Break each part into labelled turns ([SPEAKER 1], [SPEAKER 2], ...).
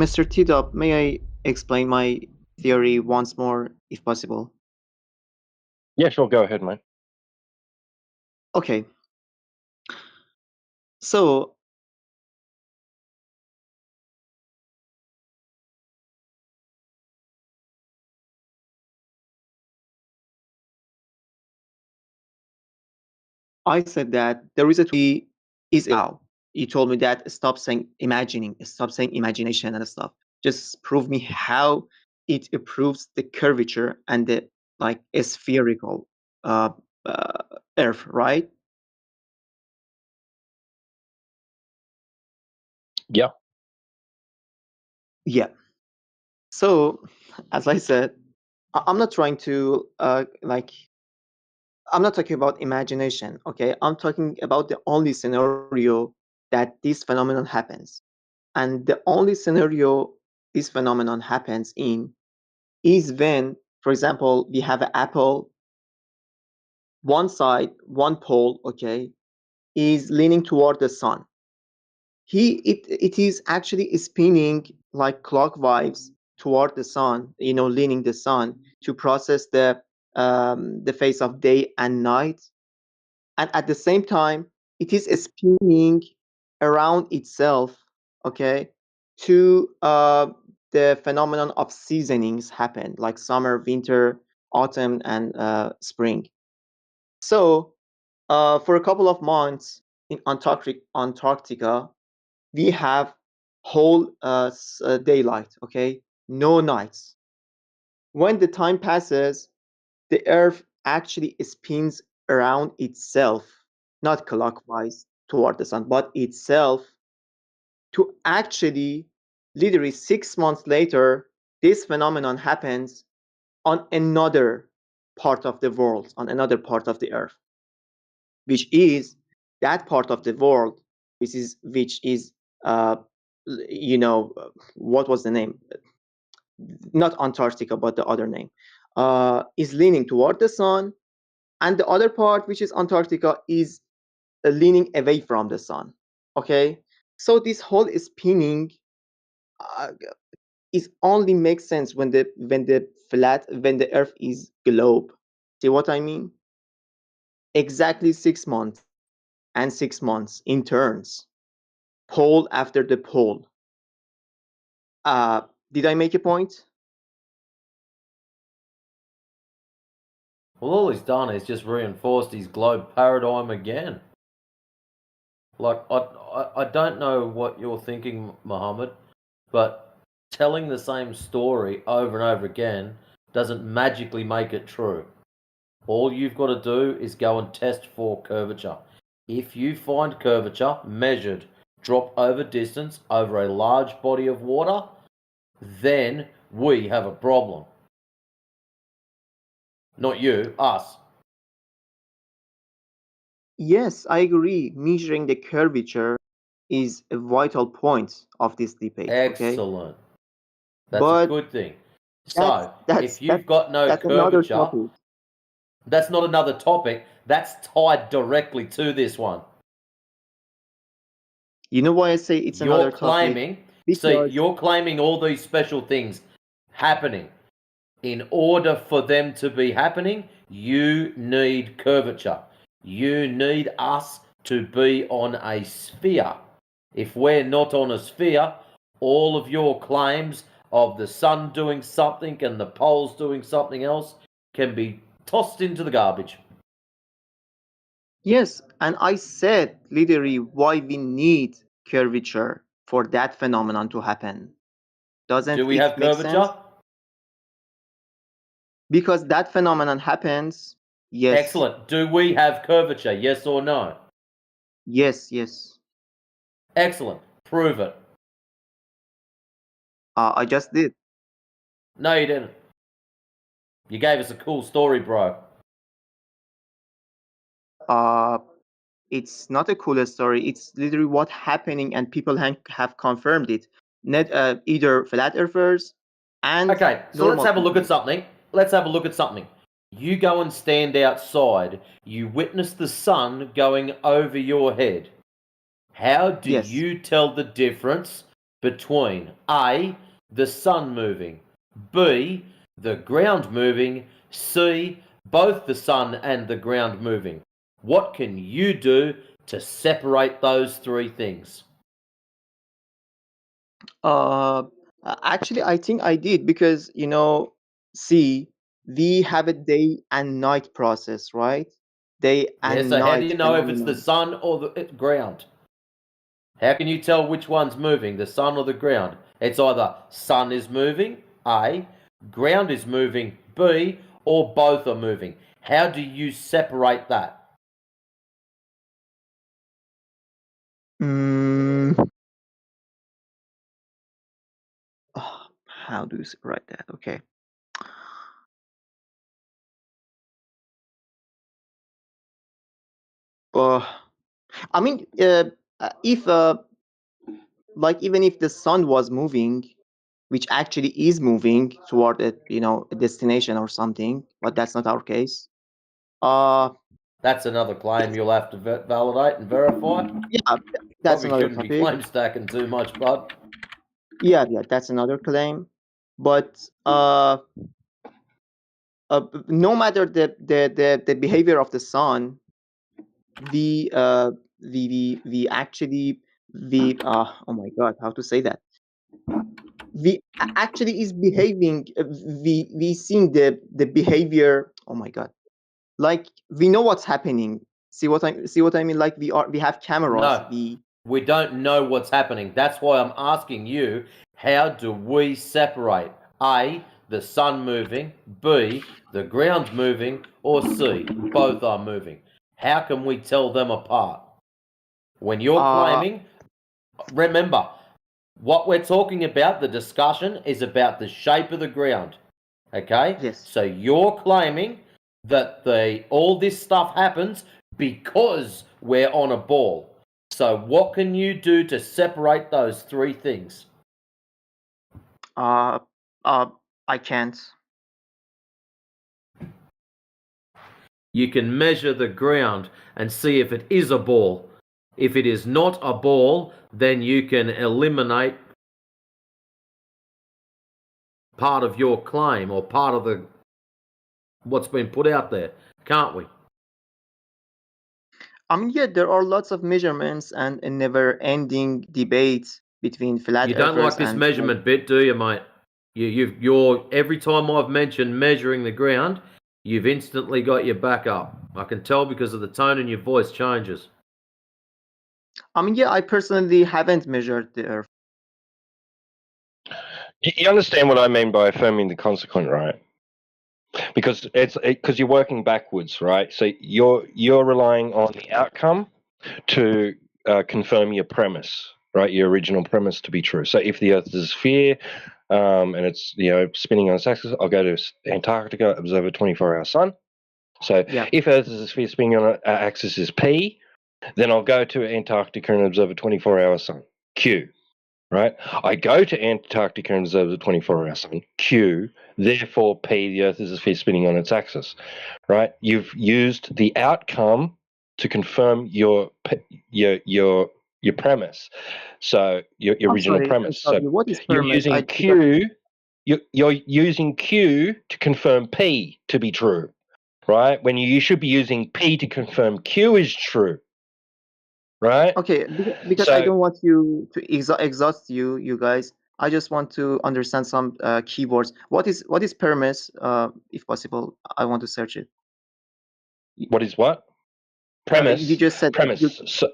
[SPEAKER 1] Mr. T-Dub, may I explain my theory once more, if possible?
[SPEAKER 2] Yeah, sure. Go ahead, mate.
[SPEAKER 1] Okay, so I said that there is a tweet is now. You told me that stop saying imagining, stop saying imagination and stuff. Just prove me how it improves the curvature and the like spherical uh, uh, Earth, right?
[SPEAKER 2] Yeah.
[SPEAKER 1] Yeah. So, as I said, I'm not trying to I'm not talking about imagination, okay? I'm talking about the only scenario that this phenomenon happens. And the only scenario this phenomenon happens in is when, for example, we have an apple, one side, one pole, okay, is leaning toward the sun. It is actually spinning like clockwise toward the sun, leaning the sun to process the phase of day and night, and at the same time it is spinning around itself, okay, to the phenomenon of seasonings happen, like summer, winter, autumn, and spring. So for a couple of months in Antarctica, we have whole daylight, okay, no nights. When the time passes, the earth actually spins around itself, not clockwise toward the sun, but itself, to actually, literally 6 months later, this phenomenon happens on another part of the world, on another part of the earth, which is that part of the world, which is uh, what was the name? Not Antarctica, but the other name, is leaning toward the sun, and the other part, which is Antarctica, is leaning away from the sun. Okay, so this whole spinning uh, is only makes sense when the Earth is globe. See what I mean? Exactly 6 months and 6 months in turns, pole after the pole. Uh, did I make a point?
[SPEAKER 3] Well, all he's done is just reinforced his globe paradigm again. Like, I don't know what you're thinking, Mohammed, but telling the same story over and over again doesn't magically make it true. All you've got to do is go and test for curvature. If you find curvature measured drop over distance over a large body of water, then we have a problem. Not you, us.
[SPEAKER 1] Yes, I agree. Measuring the curvature is a vital point of this debate. Okay,
[SPEAKER 3] Excellent. That's a
[SPEAKER 1] but
[SPEAKER 3] good thing.
[SPEAKER 1] that's
[SPEAKER 3] So,
[SPEAKER 1] that's
[SPEAKER 3] if
[SPEAKER 1] that's
[SPEAKER 3] you've got no
[SPEAKER 1] that's another
[SPEAKER 3] curvature,
[SPEAKER 1] topic.
[SPEAKER 3] that's not another topic. That's tied directly to this one.
[SPEAKER 1] You know why I say it's
[SPEAKER 3] You're
[SPEAKER 1] another topic?
[SPEAKER 3] claiming, see,
[SPEAKER 1] Because
[SPEAKER 3] you're claiming all these special things happening. In order for them to be happening, you need curvature. You need us to be on a sphere. If we're not on a sphere, all of your claims of the sun doing something and the poles doing something else can be tossed into the garbage.
[SPEAKER 1] yes, and I said literally why we need curvature for that phenomenon to happen.
[SPEAKER 3] Do
[SPEAKER 1] Doesn't
[SPEAKER 3] we
[SPEAKER 1] it
[SPEAKER 3] have
[SPEAKER 1] make sense?
[SPEAKER 3] curvature?
[SPEAKER 1] Because that phenomenon happens. Yes,
[SPEAKER 3] Excellent. Do we have curvature? Yes or no?
[SPEAKER 1] yes, yes.
[SPEAKER 3] Excellent. Prove it.
[SPEAKER 1] I just did.
[SPEAKER 3] No, you didn't. You gave us a cool story, bro.
[SPEAKER 1] Uh, it's not a cool story. It's literally what happening, and people have confirmed it. Either flat earthers and
[SPEAKER 3] Okay, so let's
[SPEAKER 1] normal
[SPEAKER 3] have a look at
[SPEAKER 1] people.
[SPEAKER 3] something. Let's have a look at something. You go and stand outside. You witness the sun going over your head. How do
[SPEAKER 1] Yes.
[SPEAKER 3] you tell the difference between A, the sun moving, B, the ground moving, C, both the sun and the ground moving? What can you do to separate those three things?
[SPEAKER 1] Uh, Actually, I think I did because, see, we have a day and night process, right? Day
[SPEAKER 3] Yeah,
[SPEAKER 1] and
[SPEAKER 3] so how do
[SPEAKER 1] night
[SPEAKER 3] you know if it's the
[SPEAKER 1] phenomenon.
[SPEAKER 3] sun or the ground? How can you tell which one's moving, the sun or the ground? It's either sun is moving, A, ground is moving, B, or both are moving. How do you separate that?
[SPEAKER 1] Mm, how do you separate that? Okay. Uh, I mean, if like even if the sun was moving, which actually is moving toward a destination or something, but that's not our case. Uh,
[SPEAKER 3] That's another claim you'll have to validate and verify.
[SPEAKER 1] yeah, that's
[SPEAKER 3] Probably
[SPEAKER 1] another
[SPEAKER 3] shouldn't be
[SPEAKER 1] topic.
[SPEAKER 3] claim stacking too much, bud.
[SPEAKER 1] Yeah, that's another claim. But no matter the behavior of the sun, we actually oh my god, how to say that? Actually is behaving. We seeing the behavior. Oh my god, like we know what's happening. See what I mean? Like we have cameras.
[SPEAKER 3] No, we don't know what's happening. That's why I'm asking you, how do we separate A, the sun moving, B, the ground moving, or C, both are moving? How can we tell them apart? When you're
[SPEAKER 1] Uh
[SPEAKER 3] claiming, remember, what we're talking about, the discussion is about the shape of the ground. Okay?
[SPEAKER 1] yes.
[SPEAKER 3] So you're claiming that all this stuff happens because we're on a ball. So what can you do to separate those three things?
[SPEAKER 1] Uh uh I can't.
[SPEAKER 3] You can measure the ground and see if it is a ball. If it is not a ball, then you can eliminate part of your claim or part of the what's been put out there, can't we?
[SPEAKER 1] I mean, yeah, there are lots of measurements and a never-ending debate between flat
[SPEAKER 3] You don't
[SPEAKER 1] earthers
[SPEAKER 3] like this
[SPEAKER 1] and like,
[SPEAKER 3] measurement bit, do you, mate? You're every time I've mentioned measuring the ground, you've instantly got your back up. I can tell because of the tone in your voice changes.
[SPEAKER 1] I mean, yeah, I personally haven't measured the earth.
[SPEAKER 2] You understand what I mean by affirming the consequent, right? Because because you're working backwards, right? So you're relying on the outcome to confirm your premise, right? Your original premise to be true. So if the Earth is a sphere and it's spinning on its axis, I'll go to Antarctica, observe a 24-hour sun. So
[SPEAKER 1] Yeah.
[SPEAKER 2] if Earth is a sphere spinning on its axis is P, then I'll go to Antarctica and observe a 24-hour sun. Q. Right? I go to Antarctica and observe the 24-hour sun. Q. Therefore, P, the Earth is a sphere spinning on its axis. Right? You've used the outcome to confirm your premise. So your
[SPEAKER 1] I'm
[SPEAKER 2] original
[SPEAKER 1] sorry. I'm
[SPEAKER 2] premise. So
[SPEAKER 1] sorry. What is
[SPEAKER 2] you're
[SPEAKER 1] premise?
[SPEAKER 2] using
[SPEAKER 1] Because
[SPEAKER 2] Q. You're using Q to confirm P to be true. Right? When you should be using P to confirm Q is true. Right?
[SPEAKER 1] okay, because I
[SPEAKER 2] So
[SPEAKER 1] don't want you to exhaust you guys. I just want to understand some keywords. What is premise? If possible, I want to search it.
[SPEAKER 2] what is what?
[SPEAKER 1] You
[SPEAKER 2] Premise.
[SPEAKER 1] just said that you.
[SPEAKER 2] Premise.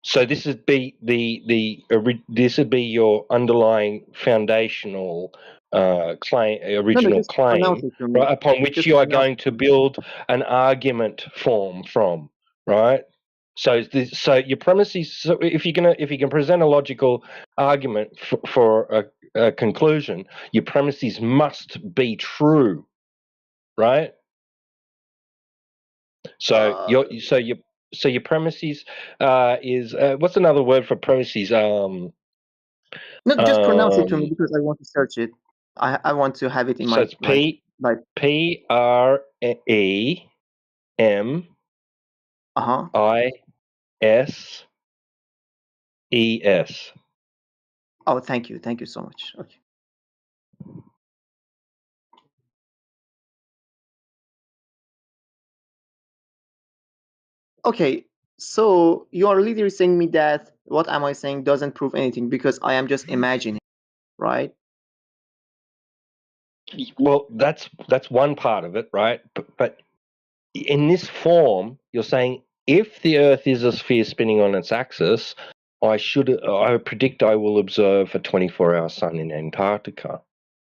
[SPEAKER 2] So this would be this would be your underlying foundational claim,
[SPEAKER 1] No, no,
[SPEAKER 2] original
[SPEAKER 1] just pronounce
[SPEAKER 2] claim,
[SPEAKER 1] it to me.
[SPEAKER 2] right? Upon which
[SPEAKER 1] Just
[SPEAKER 2] you are
[SPEAKER 1] pronounce
[SPEAKER 2] going
[SPEAKER 1] it
[SPEAKER 2] to
[SPEAKER 1] to me.
[SPEAKER 2] build an argument form from, right? So your premise is, so if you can present a logical argument for a conclusion, your premises must be true, right? So
[SPEAKER 1] Uh,
[SPEAKER 2] your premises is what's another word for premises?
[SPEAKER 1] no, just pronounce it to me
[SPEAKER 2] Um,
[SPEAKER 1] because I want to search it. I want to have it in
[SPEAKER 2] so
[SPEAKER 1] my
[SPEAKER 2] it's
[SPEAKER 1] like. Uh-huh.
[SPEAKER 2] PREMISES.
[SPEAKER 1] Oh, thank you. Thank you so much. Okay. Okay. So you are literally saying me that what am I saying doesn't prove anything because I am just imagining, right?
[SPEAKER 2] Well, that's one part of it, right? But in this form, you're saying if the Earth is a sphere spinning on its axis, I predict I will observe a 24-hour sun in Antarctica.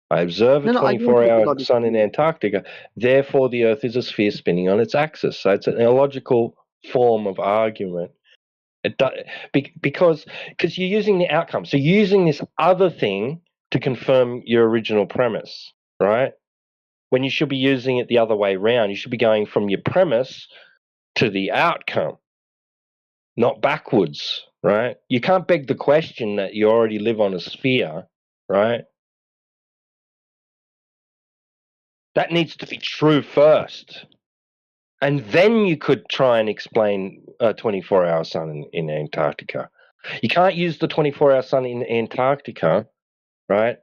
[SPEAKER 2] I observe a
[SPEAKER 1] No, no, I didn't talk
[SPEAKER 2] 24-hour
[SPEAKER 1] about this.
[SPEAKER 2] sun in Antarctica. Therefore, the Earth is a sphere spinning on its axis. So it's an illogical form of argument. It do, because you're using the outcome. So you're using this other thing to confirm your original premise, right? When you should be using it the other way around. You should be going from your premise to the outcome, not backwards, right? You can't beg the question that you already live on a sphere, right? That needs to be true first. And then you could try and explain a 24-hour sun in Antarctica. You can't use the 24-hour sun in Antarctica, right,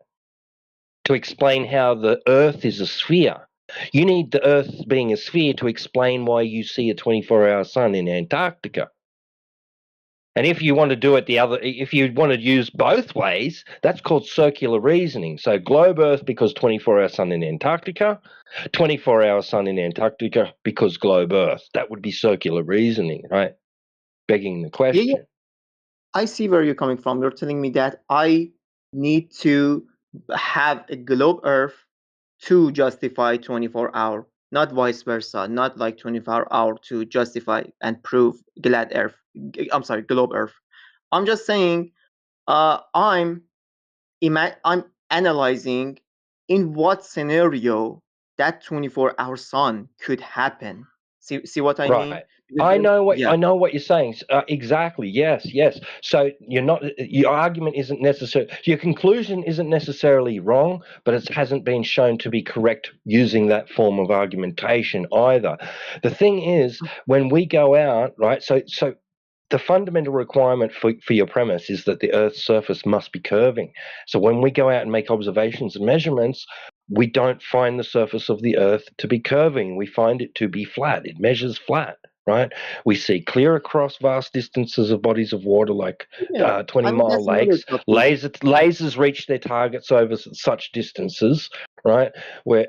[SPEAKER 2] to explain how the Earth is a sphere. You need the Earth being a sphere to explain why you see a 24-hour sun in Antarctica. And if you want to do it if you want to use both ways, that's called circular reasoning. So globe Earth because 24-hour sun in Antarctica, 24-hour sun in Antarctica because globe Earth. That would be circular reasoning, right? Begging the
[SPEAKER 1] Yeah, yeah.
[SPEAKER 2] question.
[SPEAKER 1] I see where you're coming from. You're telling me that I need to have a globe Earth to justify 24-hour, not vice versa, not like 24-hour to justify and prove glad Earth. I'm sorry, globe Earth. I'm just saying, I'm I'm analyzing in what scenario that 24-hour sun could happen. See what I mean?
[SPEAKER 2] Right. I
[SPEAKER 1] Yeah.
[SPEAKER 2] know what you're saying. Exactly. Yes. Yes. So you're not. Your argument isn't necessary. Your conclusion isn't necessarily wrong, but it hasn't been shown to be correct using that form of argumentation either. The thing is, when we go out, right? So the fundamental requirement for your premise is that the Earth's surface must be curving. So when we go out and make observations and measurements, we don't find the surface of the Earth to be curving. We find it to be flat. It measures flat, right? We see clear across vast distances of bodies of water like
[SPEAKER 1] Yeah. I mean,
[SPEAKER 2] 20-mile
[SPEAKER 1] that's another
[SPEAKER 2] lakes.
[SPEAKER 1] topic.
[SPEAKER 2] Lasers reach their targets over such distances, right? We're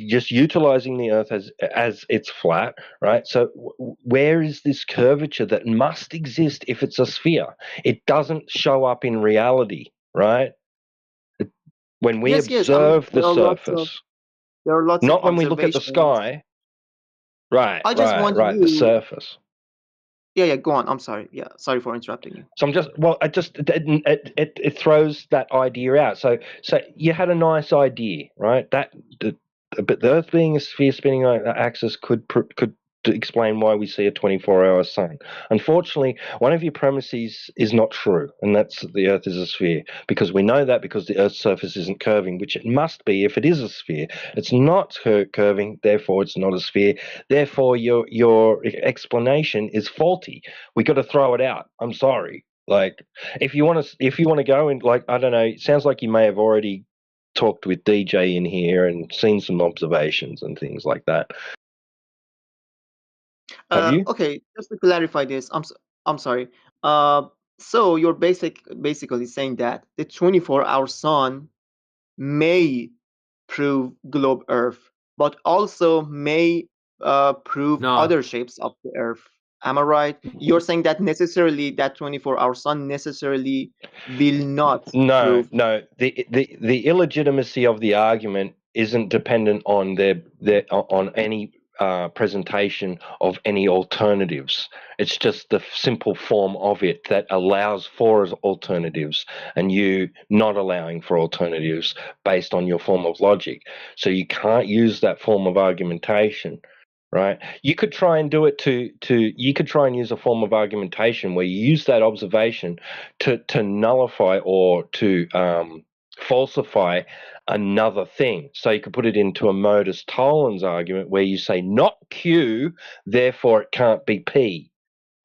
[SPEAKER 2] just utilizing the Earth as it's flat, right? So where is this curvature that must exist if it's a sphere? It doesn't show up in reality, right? When we
[SPEAKER 1] Yes, yes. I mean,
[SPEAKER 2] observe the surface,
[SPEAKER 1] there are lots of
[SPEAKER 2] not when we look at the
[SPEAKER 1] observations.
[SPEAKER 2] sky. Right,
[SPEAKER 1] I just
[SPEAKER 2] right,
[SPEAKER 1] want
[SPEAKER 2] right. The
[SPEAKER 1] you.
[SPEAKER 2] surface.
[SPEAKER 1] Yeah, yeah. Go on. I'm sorry. Yeah, sorry for interrupting you.
[SPEAKER 2] So I'm just well, it throws that idea out. So you had a nice idea, right? But the Earth being a sphere spinning on an axis could to explain why we see a 24-hour sun. Unfortunately, one of your premises is not true, and that's that the Earth is a sphere, because we know that because the Earth's surface isn't curving, which it must be if it is a sphere. It's not curving, therefore it's not a sphere. Therefore, your explanation is faulty. We got to throw it out. I'm sorry. Like, if you want to go and, like, I don't know, it sounds like you may have already talked with DJ in here and seen some observations and things like that. Have you?
[SPEAKER 1] Okay. Just to clarify this, I'm sorry. Uh, so you're basically saying that the 24-hour sun may prove globe Earth, but also may prove
[SPEAKER 3] No,
[SPEAKER 1] other shapes of the Earth. Am I right? You're saying that necessarily that 24-hour sun necessarily will not
[SPEAKER 2] No,
[SPEAKER 1] prove.
[SPEAKER 2] no. The illegitimacy of the argument isn't dependent on on any presentation of any alternatives. It's just the simple form of it that allows for alternatives, and you not allowing for alternatives based on your form of logic. So you can't use that form of argumentation. Right, you could try and do it you could try and use a form of argumentation where you use that observation to nullify or to falsify another thing. So you could put it into a modus tollens argument where you say not Q, therefore it can't be P.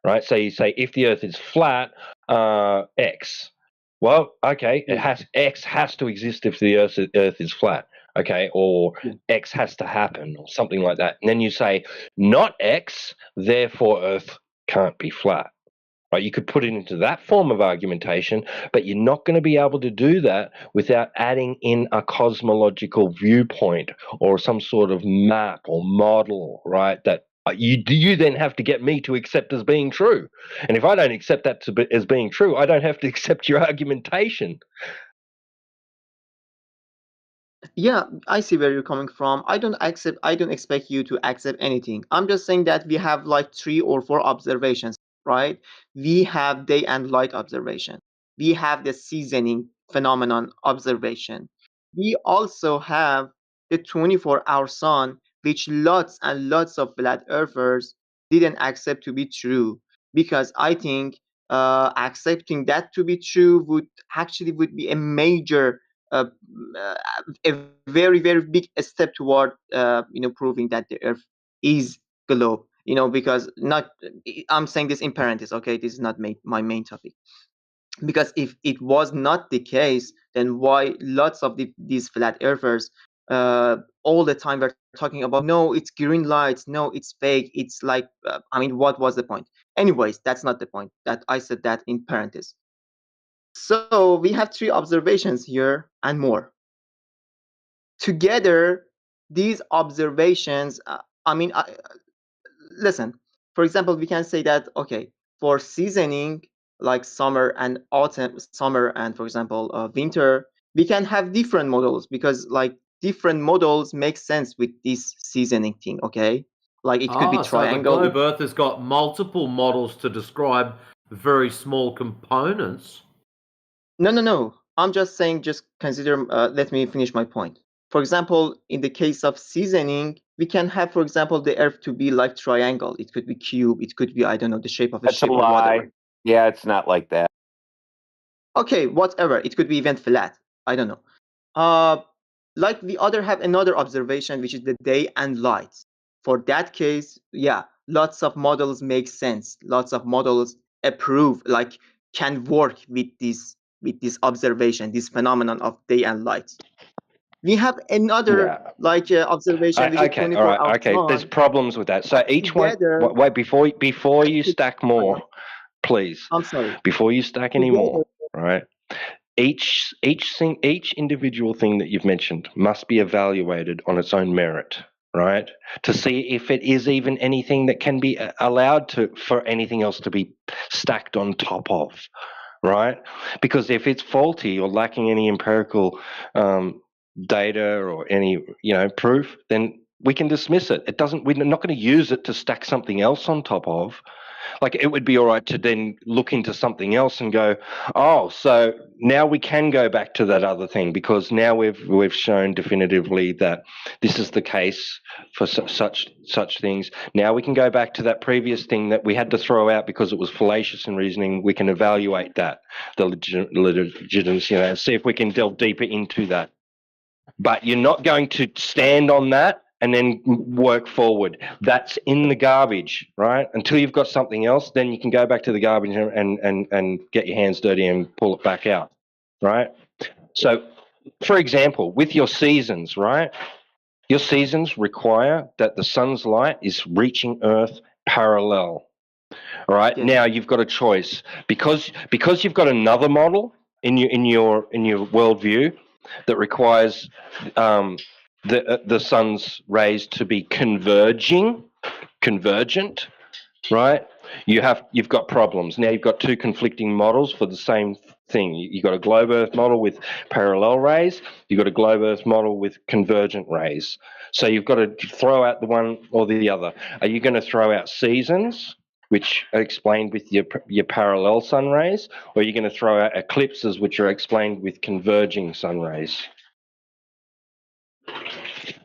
[SPEAKER 2] Right. So you say if the Earth is flat, X. Well, okay,
[SPEAKER 1] Yeah.
[SPEAKER 2] X has to exist if the Earth is flat, okay, or
[SPEAKER 1] Yeah.
[SPEAKER 2] X has to happen, or something like that. And then you say not X, therefore Earth can't be flat. Right? You could put it into that form of argumentation, but you're not going to be able to do that without adding in a cosmological viewpoint or some sort of map or model, right? That you then have to get me to accept as being true. And if I don't accept that as being true, I don't have to accept your argumentation.
[SPEAKER 1] Yeah, I see where you're coming from. I don't expect you to accept anything. I'm just saying that we have like three or four observations, right? We have day and light observation. We have the seasoning phenomenon observation. We also have the 24-hour sun, which lots and lots of flat earthers didn't accept to be true. Because I think accepting that to be true would be a major uh, uh, a very very big step toward proving that the earth is globe, because not I'm saying this in parentheses, okay, this is not my main topic, because if it was not the case, then why lots of these flat earthers all the time were talking about, no, it's green lights, no, it's fake, it's like I mean, what was the point? Anyways, that's not the point, that I said that in parentheses. So we have three observations here and more together. These observations, listen, for example, we can say that, okay, for seasoning, like summer and autumn, summer and, for example, winter, we can have different models, because like different models make sense with this seasoning thing, okay? Like it could be
[SPEAKER 3] So the
[SPEAKER 1] triangle.
[SPEAKER 3] globe Earth has got multiple models to describe very small components.
[SPEAKER 1] No. I'm just saying, just consider, let me finish my point. For example, in the case of seasoning, we can have, for example, the earth to be like triangle. It could be cube. It could be, I don't know, the shape of a
[SPEAKER 4] That's a
[SPEAKER 1] ship or whatever.
[SPEAKER 4] lie. Yeah, it's not like that.
[SPEAKER 1] Okay, whatever. It could be even flat. I don't know. Uh, like we other have another observation, which is the day and light. For that case, yeah, lots of models make sense. Lots of models approve, like can work with this observation, this phenomenon of day and light. We have another
[SPEAKER 2] Yeah.
[SPEAKER 1] like observation, which is
[SPEAKER 2] Okay. All right.
[SPEAKER 1] 24-hour
[SPEAKER 2] Okay. There's
[SPEAKER 1] sun.
[SPEAKER 2] problems with that. So each one.
[SPEAKER 1] Together,
[SPEAKER 2] Wait. Before you stack more, please.
[SPEAKER 1] I'm sorry.
[SPEAKER 2] Before you stack any
[SPEAKER 1] Together,
[SPEAKER 2] more, right? Each individual thing that you've mentioned must be evaluated on its own merit, right? To see if it is even anything that can be allowed to for anything else to be stacked on top of, right? Because if it's faulty or lacking any empirical data or any proof, then we can dismiss it. It doesn't. We're not going to use it to stack something else on top of. Like it would be all right to then look into something else and go, oh, so now we can go back to that other thing because now we've shown definitively that this is the case for such things. Now we can go back to that previous thing that we had to throw out because it was fallacious in reasoning. We can evaluate that, the legitimacy, see if we can delve deeper into that. But you're not going to stand on that and then work forward. That's in the garbage, right? Until you've got something else, then you can go back to the garbage and get your hands dirty and pull it back out, right? So, for example, with your seasons, right? Your seasons require that the sun's light is reaching Earth parallel. All right.
[SPEAKER 1] yes.
[SPEAKER 2] Now you've got a choice because you've got another model in your worldview that requires the sun's rays to be convergent, right? You've got problems. Now you've got two conflicting models for the same thing. You've got a globe Earth model with parallel rays. You've got a globe Earth model with convergent rays. So you've got to throw out the one or the other. Are you going to throw out seasons, which are explained with your parallel sun rays, or are you going to throw out eclipses, which are explained with converging sun rays?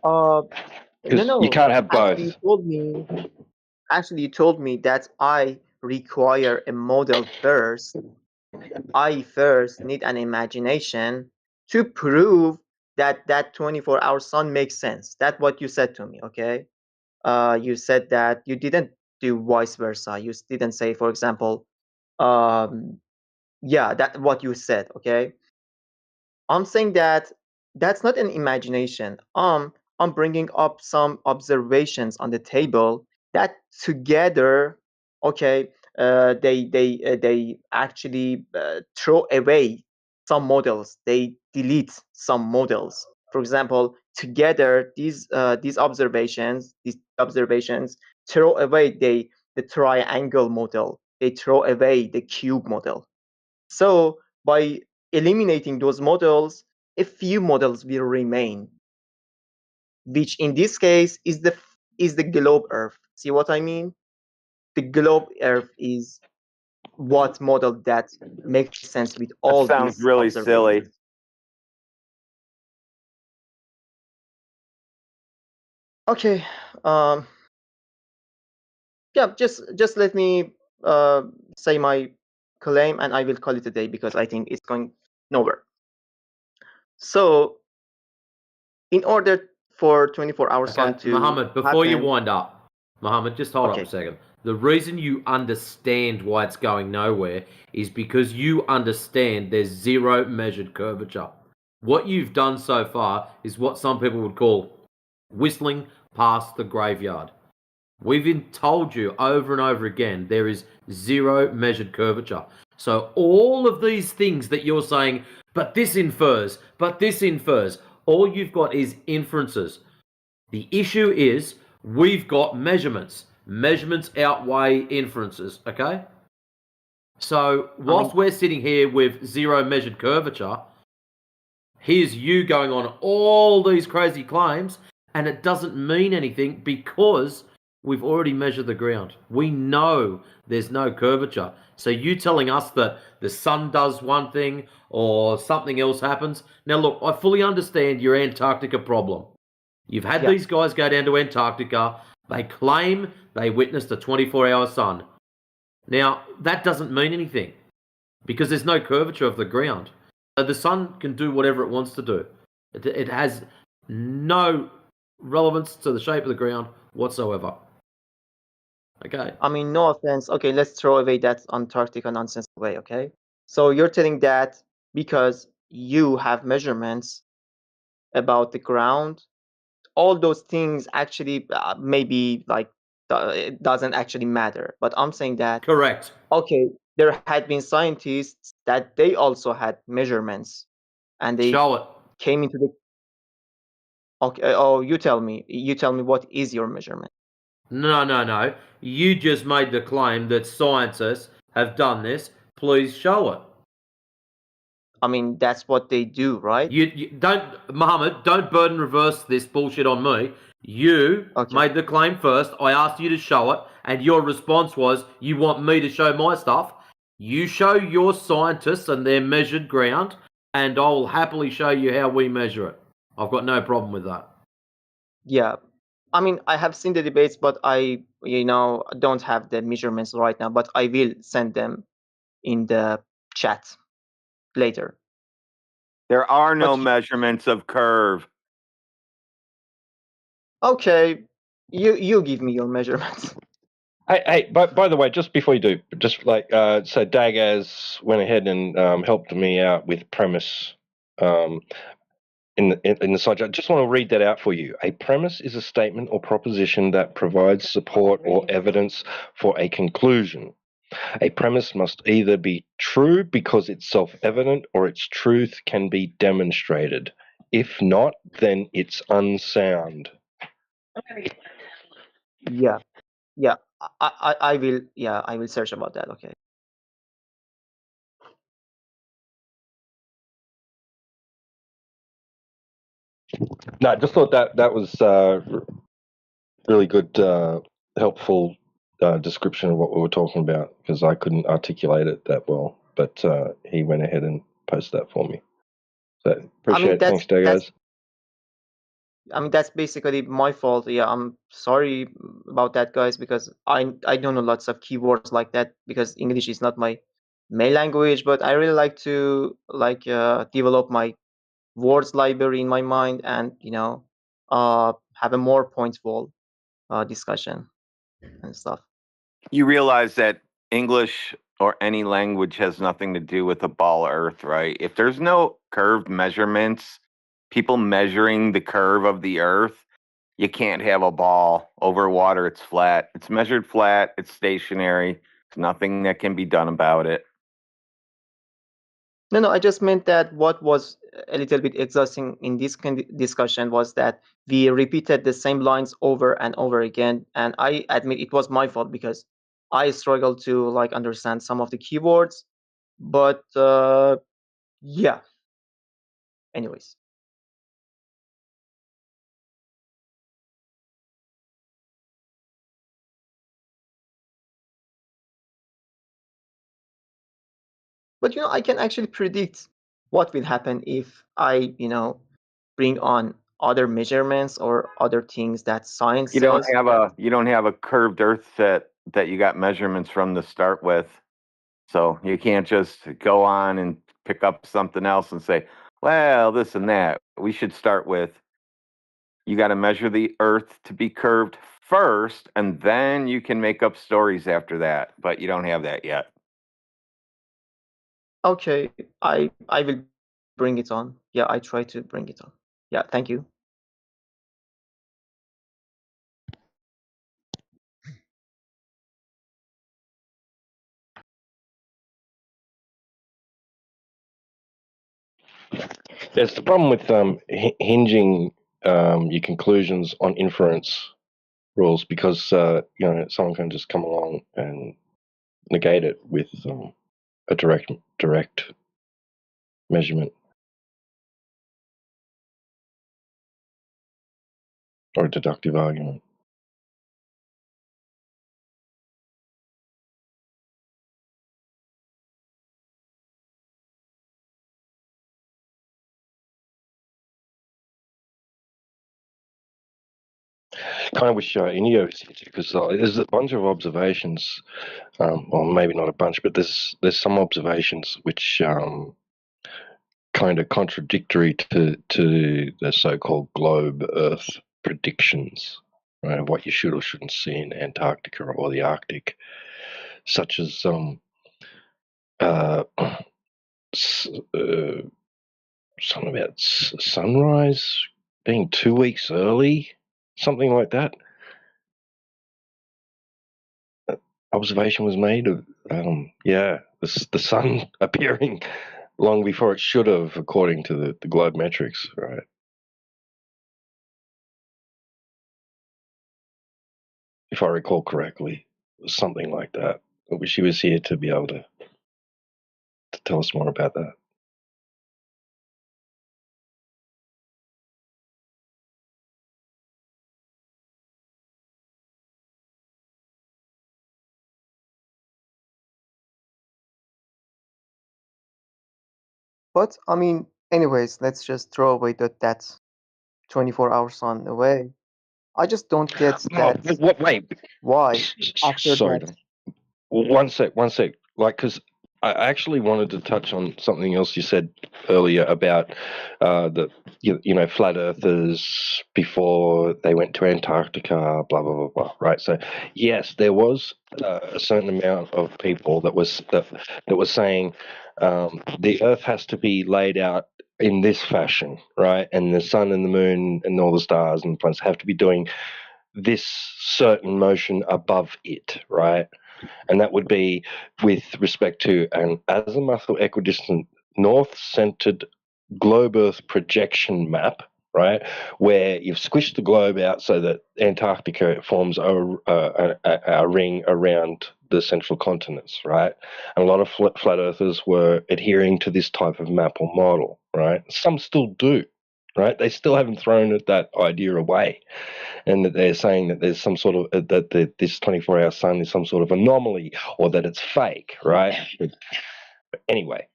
[SPEAKER 1] Uh, no,
[SPEAKER 2] Because you
[SPEAKER 1] no.
[SPEAKER 2] can't have
[SPEAKER 1] Actually,
[SPEAKER 2] both.
[SPEAKER 1] you told me that I require a model first. I first need an imagination to prove that that 24-hour sun makes sense. That's what you said to me, okay? You said that you didn't do vice versa. You didn't say, for example, um, Yeah, that what you said, okay? I'm saying that that's not an imagination. I'm bringing up some observations on the table that together, okay, they actually throw away some models. They delete some models. For example, together these observations throw away the triangle model. They throw away the cube model. So by eliminating those models, a few models will remain, which in this case is the globe Earth. See what I mean? The globe Earth is what model that makes sense with
[SPEAKER 4] That
[SPEAKER 1] all
[SPEAKER 4] sounds
[SPEAKER 1] these
[SPEAKER 4] really silly.
[SPEAKER 1] observations. Okay. Um, yeah, just let me say my claim, and I will call it a day because I think it's going nowhere. So, in order for 24-hour sun
[SPEAKER 3] Okay,
[SPEAKER 1] to
[SPEAKER 3] Mohammed, before you
[SPEAKER 1] happen,
[SPEAKER 3] wind up, Mohammed, just hold up a
[SPEAKER 1] okay,
[SPEAKER 3] second. The reason you understand why it's going nowhere is because you understand there's zero measured curvature. What you've done so far is what some people would call whistling past the graveyard. We've told you over and over again there is zero measured curvature. So all of these things that you're saying, but this infers, all you've got is inferences. The issue is we've got measurements. Measurements outweigh inferences, okay? So
[SPEAKER 1] I mean,
[SPEAKER 3] whilst we're sitting here with zero measured curvature, here's you going on all these crazy claims, and it doesn't mean anything because we've already measured the ground. We know there's no curvature. So you telling us that the sun does one thing or something else happens. Now look, I fully understand your Antarctica problem. You've had
[SPEAKER 1] yeah,
[SPEAKER 3] these guys go down to Antarctica. They claim they witnessed a 24-hour sun. Now, that doesn't mean anything because there's no curvature of the ground. So the sun can do whatever it wants to do. It has no relevance to the shape of the ground whatsoever. Okay.
[SPEAKER 1] I mean, no offense. Okay, let's throw away that Antarctica nonsense away, okay? So you're telling that because you have measurements about the ground, all those things actually maybe like it doesn't actually matter. But I'm saying that,
[SPEAKER 3] Correct.
[SPEAKER 1] okay, there had been scientists that they also had measurements and they
[SPEAKER 3] Show it.
[SPEAKER 1] came into the okay, oh, you tell me what is your measurement?
[SPEAKER 3] No. You just made the claim that scientists have done this. Please show it.
[SPEAKER 1] I mean, that's what they do, right?
[SPEAKER 3] You don't, Mohammed, don't burden reverse this bullshit on me. You
[SPEAKER 1] Okay.
[SPEAKER 3] made the claim first. I asked you to show it, and your response was you want me to show my stuff. You show your scientists and their measured ground, and I will happily show you how we measure it. I've got no problem with that.
[SPEAKER 1] Yeah. I mean, I have seen the debates, but I don't have the measurements right now, but I will send them in the chat later.
[SPEAKER 4] There are no
[SPEAKER 1] But
[SPEAKER 4] measurements of curve.
[SPEAKER 1] okay, you give me your measurements.
[SPEAKER 2] Hey, by the way, just before you do, just like so, Dagaz went ahead and helped me out with premise in the slide. I just want to read that out for you. A premise is a statement or proposition that provides support or evidence for a conclusion. A premise must either be true because it's self-evident or its truth can be demonstrated. If not, then it's unsound.
[SPEAKER 1] Yeah, yeah. I will search about that. Okay.
[SPEAKER 2] No, I just thought that was really good, helpful description of what we were talking about because I couldn't articulate it that well, but he went ahead and posted that for me. So
[SPEAKER 1] I
[SPEAKER 2] appreciate
[SPEAKER 1] mean,
[SPEAKER 2] it. Thanks, Dagaz.
[SPEAKER 1] that's basically my fault. Yeah, I'm sorry about that, guys, because I don't know lots of keywords like that because English is not my main language, but I really like to develop my words library in my mind and have a more pointful discussion and stuff.
[SPEAKER 4] You realize that English or any language has nothing to do with a ball Earth, right? If there's no curved measurements, people measuring the curve of the Earth, you can't have a ball over water. It's flat. It's measured flat. It's stationary. There's nothing that can be done about it.
[SPEAKER 1] No, I just meant that what was a little bit exhausting in this discussion was that we repeated the same lines over and over again, and I admit it was my fault because I struggled to like understand some of the keywords. But yeah, anyways. But I can actually predict what will happen if I, bring on other measurements or other things that science says.
[SPEAKER 4] You don't have a curved Earth that you got measurements from to start with. So you can't just go on and pick up something else and say, well, this and that. We should start with, you got to measure the Earth to be curved first, and then you can make up stories after that. But you don't have that yet.
[SPEAKER 1] Okay, I will bring it on. Yeah, I try to bring it on. Yeah, thank you.
[SPEAKER 2] There's the problem with hinging your conclusions on inference rules because someone can just come along and negate it with a direct measurement or a deductive argument. Kind of wish Indio was here too, because there's a bunch of observations, or maybe not a bunch, but there's some observations which kind of contradictory to the so-called globe Earth predictions, right, of what you should or shouldn't see in Antarctica or the Arctic, such as uh, something about sunrise being 2 weeks early, something like that. Observation was made of the sun appearing long before it should have, according to the globe metrics, right? If I recall correctly, it was something like that. I wish he was here to be able to tell us more about that.
[SPEAKER 1] But I mean, anyways, let's just throw away that 24-hour sun away. I just don't get
[SPEAKER 2] Oh,
[SPEAKER 1] that
[SPEAKER 2] what? Wait,
[SPEAKER 1] why after
[SPEAKER 2] sorry.
[SPEAKER 1] that.
[SPEAKER 2] One sec. Like, because I actually wanted to touch on something else you said earlier about the flat earthers before they went to Antarctica, blah blah blah blah. Right. So yes, there was a certain amount of people that was saying the Earth has to be laid out in this fashion, right? And the sun and the moon and all the stars and planets have to be doing this certain motion above it, right? And that would be with respect to an azimuth or equidistant north-centered globe Earth projection map, right, where you've squished the globe out so that Antarctica forms a ring around the central continents, right? And a lot of flat earthers were adhering to this type of map or model, right? Some still do, right? They still haven't thrown that idea away, and that they're saying that there's some sort of this 24-hour sun is some sort of anomaly or that it's fake, right? But anyway,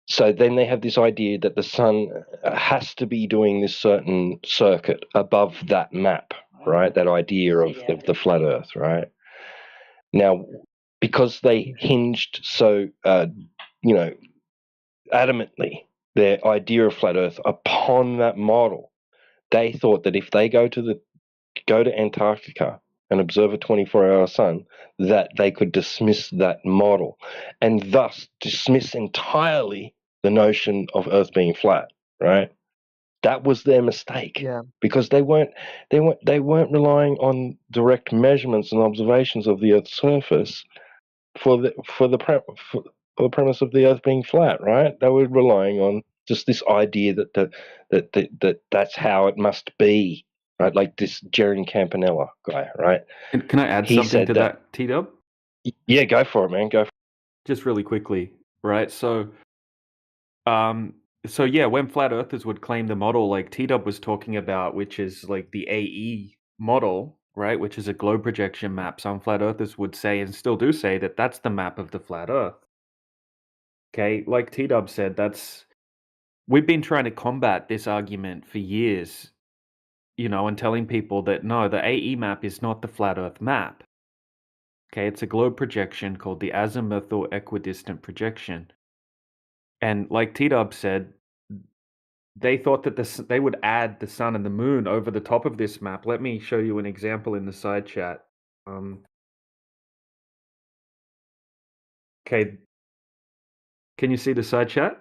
[SPEAKER 2] so then they have this idea that the sun has to be doing this certain circuit above that map, right? That idea of the flat Earth, right? Now, because they hinged so, adamantly their idea of flat Earth upon that model, they thought that if they go to Antarctica and observe a 24-hour sun, that they could dismiss that model and thus dismiss entirely the notion of Earth being flat, right? That was their mistake
[SPEAKER 1] Yeah.
[SPEAKER 2] because they weren't relying on direct measurements and observations of the Earth's surface for the premise of the Earth being flat, right? They were relying on just this idea that's how it must be, right? Like this Jerry Campanella guy, right?
[SPEAKER 5] Can I add
[SPEAKER 2] He
[SPEAKER 5] something
[SPEAKER 2] said
[SPEAKER 5] to that, T-Dub?
[SPEAKER 2] Yeah, go for it, man. Go.
[SPEAKER 5] Just really quickly, right? So yeah, when flat earthers would claim the model like T-Dub was talking about, which is like the AE model, right, which is a globe projection map, some flat earthers would say, and still do say, that that's the map of the flat earth. Okay, like T-Dub said, we've been trying to combat this argument for years, and telling people that no, the AE map is not the flat earth map. Okay, it's a globe projection called the azimuthal equidistant projection. And like T-Dub said, they thought that they would add the sun and the moon over the top of this map. Let me show you an example in the side chat. Okay, can you see the side chat?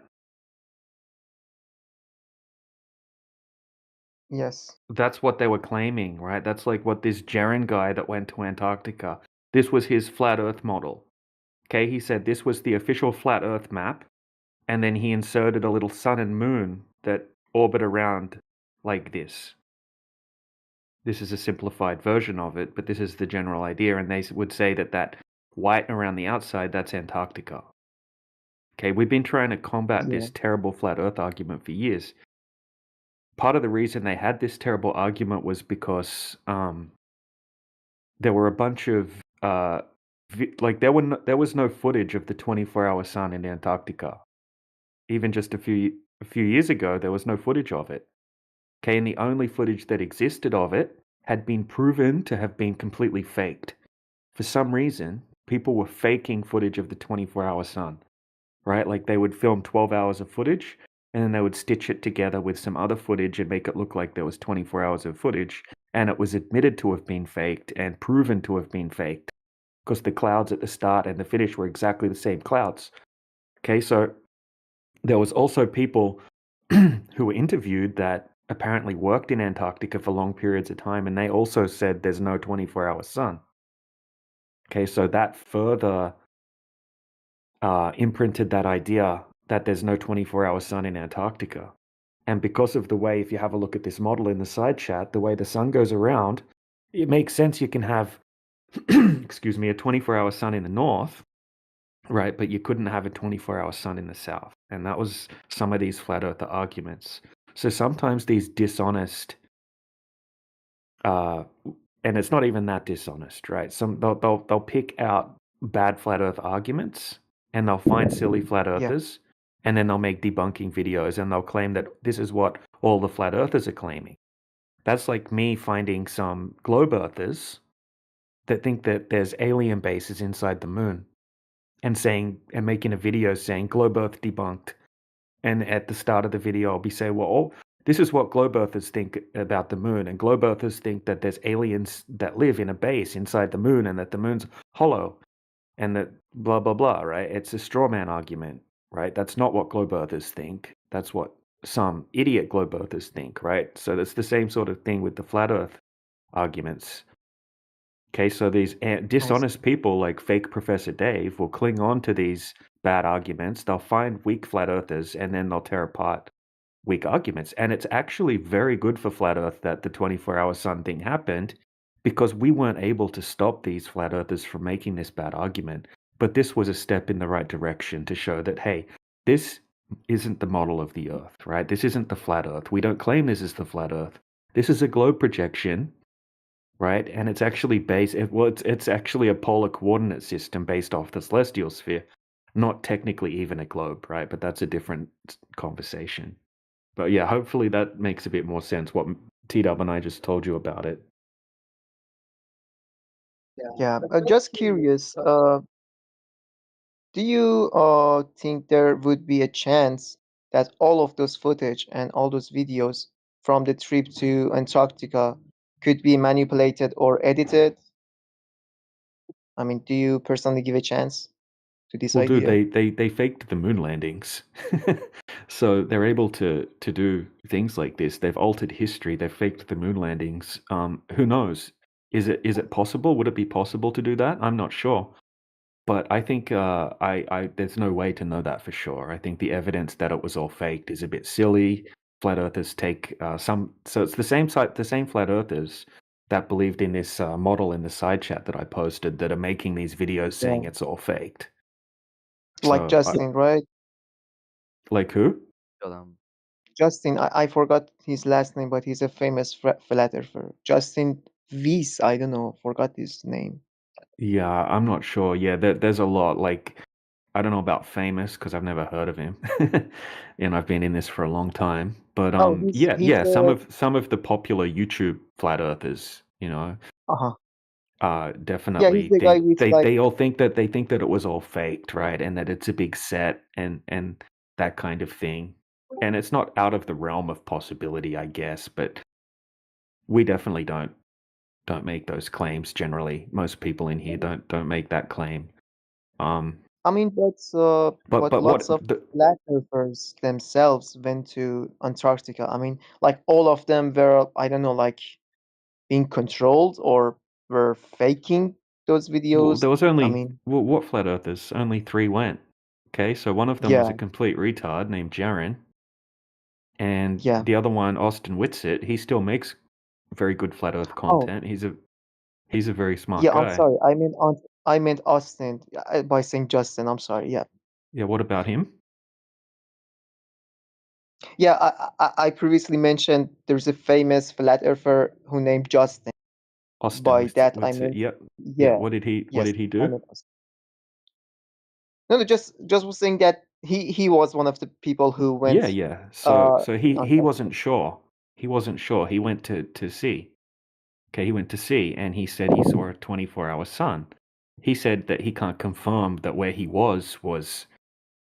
[SPEAKER 1] Yes.
[SPEAKER 5] That's what they were claiming, right? That's like what this Jaren guy that went to Antarctica, this was his flat earth model. Okay, he said this was the official flat earth map, and then he inserted a little sun and moon that orbit around like this. This is a simplified version of it, but this is the general idea, and they would say that white around the outside, that's Antarctica. Okay, we've been trying to combat this terrible flat earth argument for years. Part of the reason they had this terrible argument was because there were a bunch of there was no footage of the 24-hour sun in Antarctica. Even just a few years ago, there was no footage of it. Okay, and the only footage that existed of it had been proven to have been completely faked. For some reason, people were faking footage of the 24-hour sun, right? Like they would film 12 hours of footage, and then they would stitch it together with some other footage and make it look like there was 24 hours of footage, and it was admitted to have been faked and proven to have been faked because the clouds at the start and the finish were exactly the same clouds. Okay, so there was also people who were interviewed that apparently worked in Antarctica for long periods of time, and they also said there's no 24-hour sun. Okay, so that further imprinted that idea that there's no 24-hour sun in Antarctica. And because of the way, if you have a look at this model in the side chat, the way the sun goes around, it makes sense you can have, excuse me, a 24-hour sun in the north, right? But you couldn't have a 24-hour sun in the south. And that was some of these flat earther arguments. So sometimes these dishonest, and it's not even that dishonest, right? They'll pick out bad flat earth arguments and they'll find silly flat earthers, and then they'll make debunking videos and they'll claim that this is what all the flat earthers are claiming. That's like me finding some globe earthers that think that there's alien bases inside the moon and making a video saying globe earth debunked. And at the start of the video, I'll be saying, well, this is what globe earthers think about the moon. And globe earthers think that there's aliens that live in a base inside the moon and that the moon's hollow and that blah, blah, blah, right? It's a straw man argument, right? That's not what globe earthers think. That's what some idiot globe earthers think, right? So that's the same sort of thing with the flat earth arguments. Okay, so these dishonest people like fake Professor Dave will cling on to these bad arguments. They'll find weak flat earthers and then they'll tear apart weak arguments. And it's actually very good for flat earth that the 24-hour sun thing happened, because we weren't able to stop these flat earthers from making this bad argument. But this was a step in the right direction to show that, hey, this isn't the model of the earth, right? This isn't the flat earth. We don't claim this is the flat earth. This is a globe projection, right? And it's actually it's actually a polar coordinate system based off the celestial sphere, not technically even a globe, right? But that's a different conversation. But yeah, hopefully that makes a bit more sense what T-Dub and I just told you about it.
[SPEAKER 1] Yeah. Just curious. Do you think there would be a chance that all of those footage and all those videos from the trip to Antarctica could be manipulated or edited I mean, do you personally give a chance to this
[SPEAKER 5] Well, dude,
[SPEAKER 1] idea?
[SPEAKER 5] they faked the moon landings, so they're able to do things like this. They've altered history. They've faked the moon landings. Who knows? Is it possible? Would it be possible to do that? I'm not sure. But I think I there's no way to know that for sure. I think the evidence that it was all faked is a bit silly. Flat earthers take some, so it's the same flat earthers that believed in this model in the side chat that I posted that are making these videos saying
[SPEAKER 1] Yeah.
[SPEAKER 5] it's all faked.
[SPEAKER 1] Like
[SPEAKER 5] So,
[SPEAKER 1] Justin, right?
[SPEAKER 5] like who?
[SPEAKER 1] Justin, I forgot his last name, but he's a famous flat earther. Justin Weiss, I don't know, forgot his name.
[SPEAKER 5] Yeah, I'm not sure. Yeah, there's a lot. Like, I don't know about famous because I've never heard of him, and I've been in this for a long time. But
[SPEAKER 1] Oh,
[SPEAKER 5] yeah,
[SPEAKER 1] he's
[SPEAKER 5] some of the popular YouTube flat earthers,
[SPEAKER 1] uh-huh. Yeah, he's
[SPEAKER 5] definitely
[SPEAKER 1] the guy with like
[SPEAKER 5] they all they think that it was all faked, right? And that it's a big set and that kind of thing. And it's not out of the realm of possibility, I guess, but we definitely don't make those claims generally. Most people in here don't make that claim.
[SPEAKER 1] I mean, but
[SPEAKER 5] But what
[SPEAKER 1] lots of flat earthers themselves went to Antarctica. I mean, like all of them were, I don't know, like being controlled or were faking those
[SPEAKER 5] well,
[SPEAKER 1] videos.
[SPEAKER 5] there was
[SPEAKER 1] I
[SPEAKER 5] only
[SPEAKER 1] mean,
[SPEAKER 5] what flat earthers? Only 3 went. Okay, so one of them was
[SPEAKER 1] yeah,
[SPEAKER 5] a complete retard named Jaren, and
[SPEAKER 1] yeah.
[SPEAKER 5] the other one, Austin Whitsitt, he still makes very good flat Earth
[SPEAKER 1] Oh,
[SPEAKER 5] content. He's a very smart
[SPEAKER 1] yeah, I'm
[SPEAKER 5] guy.
[SPEAKER 1] sorry. I meant Austin by saying Justin. I'm sorry. Yeah.
[SPEAKER 5] Yeah, what about him?
[SPEAKER 1] Yeah, I previously mentioned there's a famous flat earther who named Justin.
[SPEAKER 5] Austin
[SPEAKER 1] By that I
[SPEAKER 5] Whitsitt.
[SPEAKER 1] meant,
[SPEAKER 5] Yep. Yeah.
[SPEAKER 1] yeah,
[SPEAKER 5] What
[SPEAKER 1] yes,
[SPEAKER 5] did he
[SPEAKER 1] I
[SPEAKER 5] do?
[SPEAKER 1] meant Austin. No, just was saying that he was one of the people who
[SPEAKER 5] Yeah,
[SPEAKER 1] went
[SPEAKER 5] yeah. So
[SPEAKER 1] in
[SPEAKER 5] he
[SPEAKER 1] Antarctica.
[SPEAKER 5] wasn't sure. He wasn't sure. He went to see. Okay, he went to see, and he said he saw a 24-hour sun. He said that he can't confirm that where he was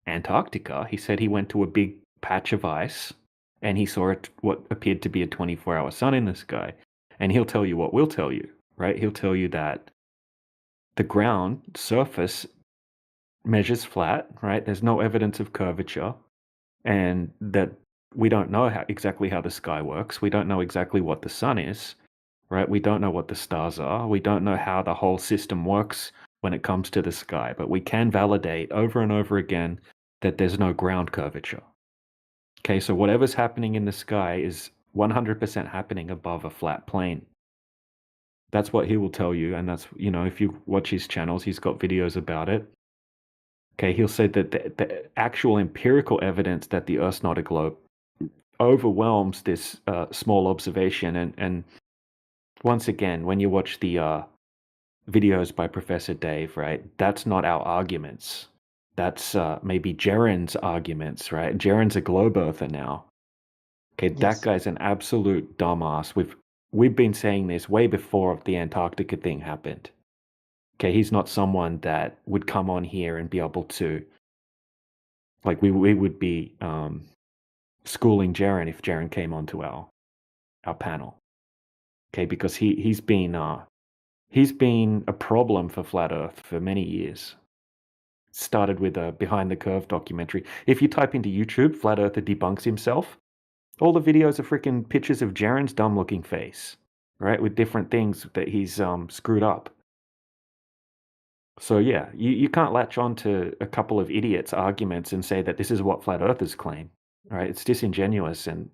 [SPEAKER 5] Antarctica. He said he went to a big patch of ice, and he saw what appeared to be a 24-hour sun in the sky. And he'll tell you what we'll tell you, right? He'll tell you that the ground surface measures flat, right? There's no evidence of curvature, and that we don't know exactly how the sky works. We don't know exactly what the sun is, right? We don't know what the stars are. We don't know how the whole system works when it comes to the sky, but we can validate over and over again that there's no ground curvature. Okay, so whatever's happening in the sky is 100% happening above a flat plane. That's what he will tell you, and that's, if you watch his channels, he's got videos about it. Okay, he'll say that the actual empirical evidence that the Earth's not a globe overwhelms this small observation. And once again, when you watch the videos by Professor Dave, right, that's not our arguments. That's maybe Jaren's arguments, right? Jaren's a globe earther now. Okay, that
[SPEAKER 1] Yes.
[SPEAKER 5] guy's an absolute dumbass. We've been saying this way before the Antarctica thing happened. Okay, he's not someone that would come on here and be able to, like, we would be schooling Jaren if Jaren came onto our panel. Okay, because he's been a problem for Flat Earth for many years. Started with a Behind the Curve documentary. If you type into YouTube, Flat Earther debunks himself, all the videos are freaking pictures of Jaren's dumb looking face, right? With different things that he's screwed up. So yeah, you can't latch on to a couple of idiots' arguments and say that this is what flat earthers claim, right? It's disingenuous, and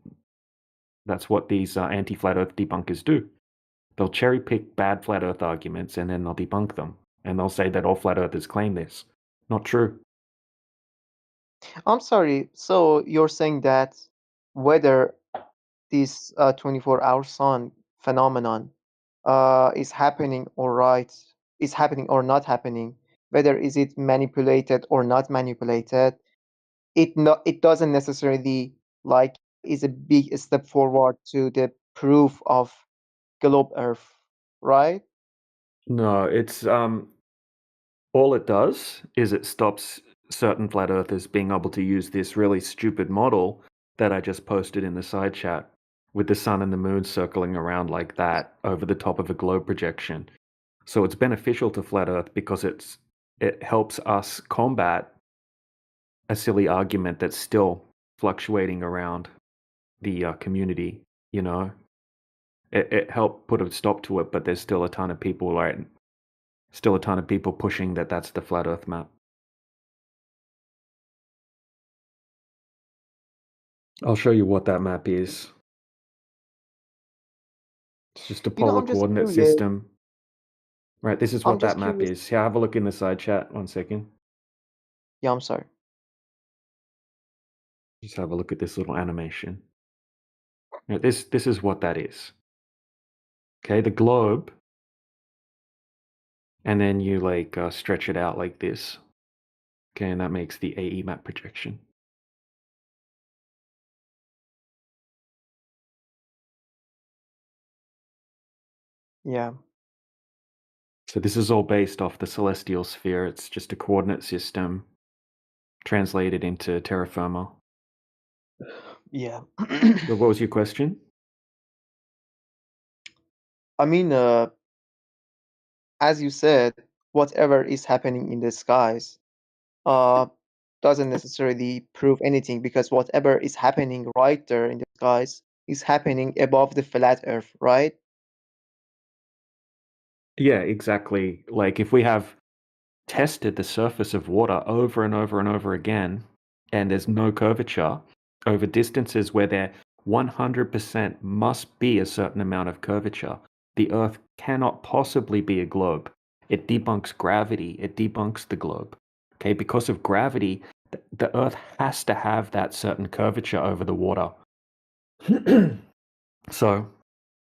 [SPEAKER 5] that's what these anti-flat earth debunkers do. They'll cherry pick bad flat earth arguments and then they'll debunk them. And they'll say that all flat earthers claim this. Not true.
[SPEAKER 1] I'm sorry. So you're saying that whether this 24-hour sun phenomenon is happening or is happening or not happening, whether is it manipulated or not manipulated, it doesn't necessarily like is a big step forward to the proof of globe Earth, right?
[SPEAKER 5] No, it's all it does is it stops certain flat earthers being able to use this really stupid model that I just posted in the side chat with the sun and the moon circling around like that over the top of a globe projection. So it's beneficial to flat Earth because it helps us combat a silly argument that's still fluctuating around the community. You know, it helped put a stop to it, but there's still a ton of people, right? Still a ton of people pushing that that's the flat Earth map. I'll show you what that map is. It's just a polar
[SPEAKER 1] I'm just
[SPEAKER 5] coordinate
[SPEAKER 1] curious.
[SPEAKER 5] system. Right, this is
[SPEAKER 1] I'm
[SPEAKER 5] what that
[SPEAKER 1] just
[SPEAKER 5] map
[SPEAKER 1] curious.
[SPEAKER 5] is. Here, have a look in the side chat. 1 second.
[SPEAKER 1] Yeah, I'm sorry.
[SPEAKER 5] Just have a look at this little animation. Right, this is what that is. Okay, the globe, and then you like stretch it out like this. Okay, and that makes the AE map projection.
[SPEAKER 1] Yeah.
[SPEAKER 5] So this is all based off the celestial sphere. It's just a coordinate system translated into terra firma.
[SPEAKER 1] Yeah.
[SPEAKER 5] So what was your question?
[SPEAKER 1] I mean, as you said, whatever is happening in the skies uh, doesn't necessarily prove anything because whatever is happening right there in the skies is happening above the flat Earth, right?
[SPEAKER 5] Yeah, exactly. Like if we have tested the surface of water over and over and over again, and there's no curvature over distances where there 100% must be a certain amount of curvature, the Earth cannot possibly be a globe. It debunks gravity, it debunks the globe. Okay, because of gravity, the Earth has to have that certain curvature over the water. So,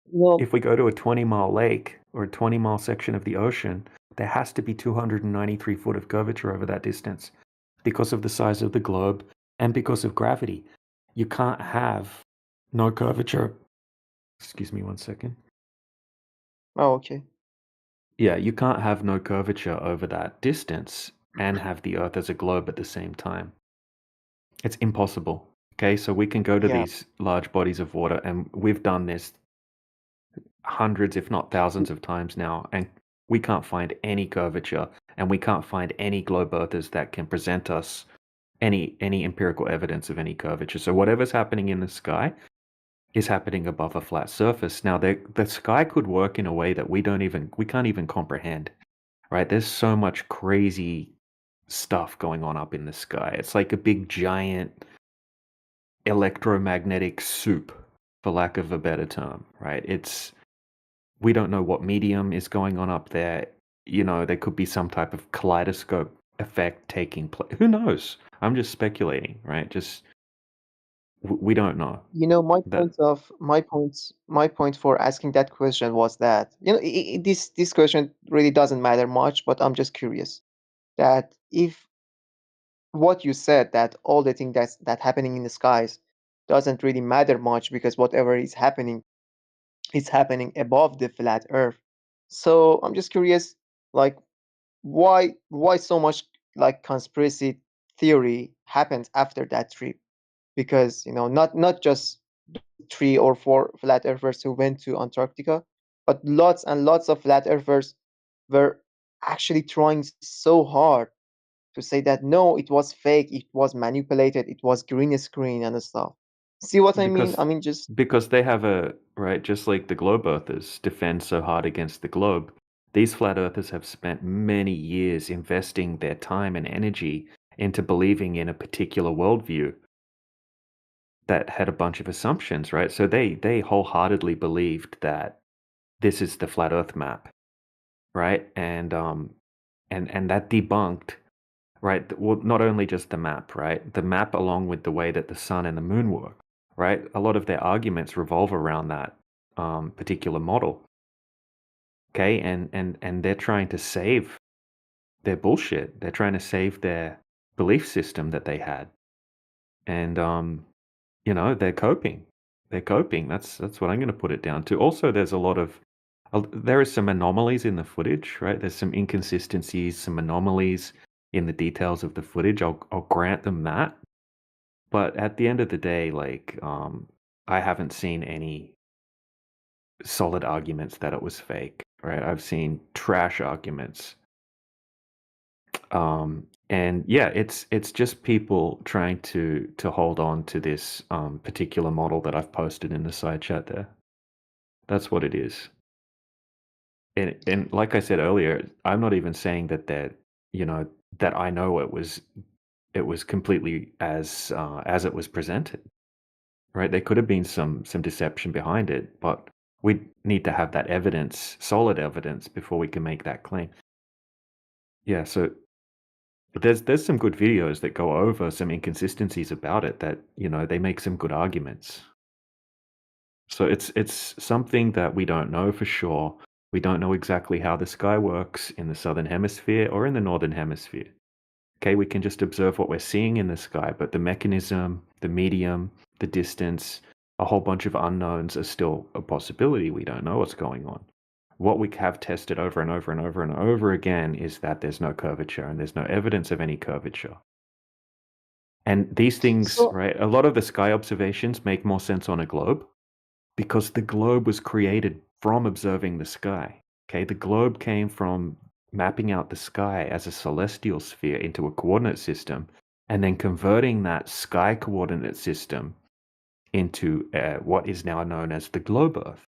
[SPEAKER 1] Well,
[SPEAKER 5] if we go to a 20-mile lake or a 20-mile section of the ocean, there has to be 293 foot of curvature over that distance because of the size of the globe and because of gravity. You can't have no curvature. Excuse me 1 second.
[SPEAKER 1] oh, okay.
[SPEAKER 5] Yeah, you can't have no curvature over that distance and have the Earth as a globe at the same time. It's impossible. Okay, so we can go to
[SPEAKER 1] Yeah.
[SPEAKER 5] these large bodies of water, and we've done this hundreds, if not thousands of times now, and we can't find any curvature, and we can't find any globe earthers that can present us any empirical evidence of any curvature. So whatever's happening in the sky is happening above a flat surface. Now the sky could work in a way that we can't even comprehend. Right? There's so much crazy stuff going on up in the sky. It's like a big giant electromagnetic soup, for lack of a better term, right? We don't know what medium is going on up there. You know, there could be some type of kaleidoscope effect taking place. Who knows? I'm just speculating, right? We don't know. That
[SPEAKER 1] My point for asking that question was that this question really doesn't matter much, but I'm just curious that if what you said that all the thing that happening in the skies doesn't really matter much because whatever is happening above the flat Earth. So I'm just curious, like why so much like conspiracy theory happens after that trip? Because not just 3 or 4 flat earthers who went to Antarctica, but lots and lots of flat earthers were actually trying so hard to say that no, it was fake, it was manipulated, it was green screen and stuff. See what I mean? I
[SPEAKER 5] because
[SPEAKER 1] mean, just
[SPEAKER 5] because they have a right, just like the globe earthers defend so hard against the globe. These flat earthers have spent many years investing their time and energy into believing in a particular worldview that had a bunch of assumptions, right? So they wholeheartedly believed that this is the flat Earth map, right? And that debunked, right? Well, not only just the map, right? The map along with the way that the sun and the moon work, right? A lot of their arguments revolve around that particular model. Okay, and they're trying to save their bullshit. They're trying to save their belief system that they had, and they're coping. They're coping. That's what I'm going to put it down to. Also, there's there is some anomalies in the footage, right? There's some inconsistencies, some anomalies in the details of the footage. I'll grant them that. But at the end of the day, like, I haven't seen any solid arguments that it was fake, right? I've seen trash arguments. And yeah, it's just people trying to hold on to this particular model that I've posted in the side chat there. That's what it is. And like I said earlier, I'm not even saying that that I know it was completely as it was presented, right? There could have been some deception behind it, but we need to have that evidence, solid evidence, before we can make that claim. Yeah, so there's some good videos that go over some inconsistencies about it that, they make some good arguments. So it's something that we don't know for sure. We don't know exactly how the sky works in the southern hemisphere or in the northern hemisphere. Okay, we can just observe what we're seeing in the sky, but the mechanism, the medium, the distance, a whole bunch of unknowns are still a possibility. We don't know what's going on. What we have tested over and over and over and over again is that there's no curvature and there's no evidence of any curvature. And these things,
[SPEAKER 1] So
[SPEAKER 5] right, a lot of the sky observations make more sense on a globe because the globe was created from observing the sky. Okay, the globe came from mapping out the sky as a celestial sphere into a coordinate system and then converting that sky coordinate system into what is now known as the globe Earth.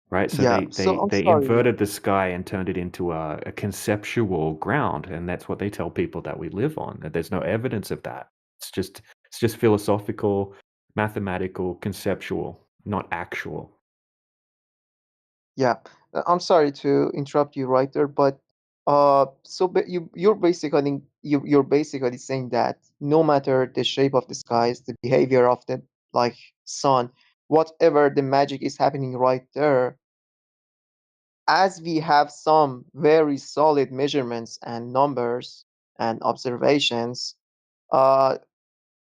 [SPEAKER 5] Right, so
[SPEAKER 1] yeah, so I'm
[SPEAKER 5] they
[SPEAKER 1] sorry.
[SPEAKER 5] inverted the sky and turned it into a conceptual ground, and that's what they tell people that we live on. That there's no evidence of that. It's just philosophical, mathematical, conceptual, not actual.
[SPEAKER 1] Yeah, I'm sorry to interrupt you right there, but so you're basically saying that no matter the shape of the skies, the behavior of the like sun, whatever the magic is happening right there, as we have some very solid measurements and numbers and observations, uh,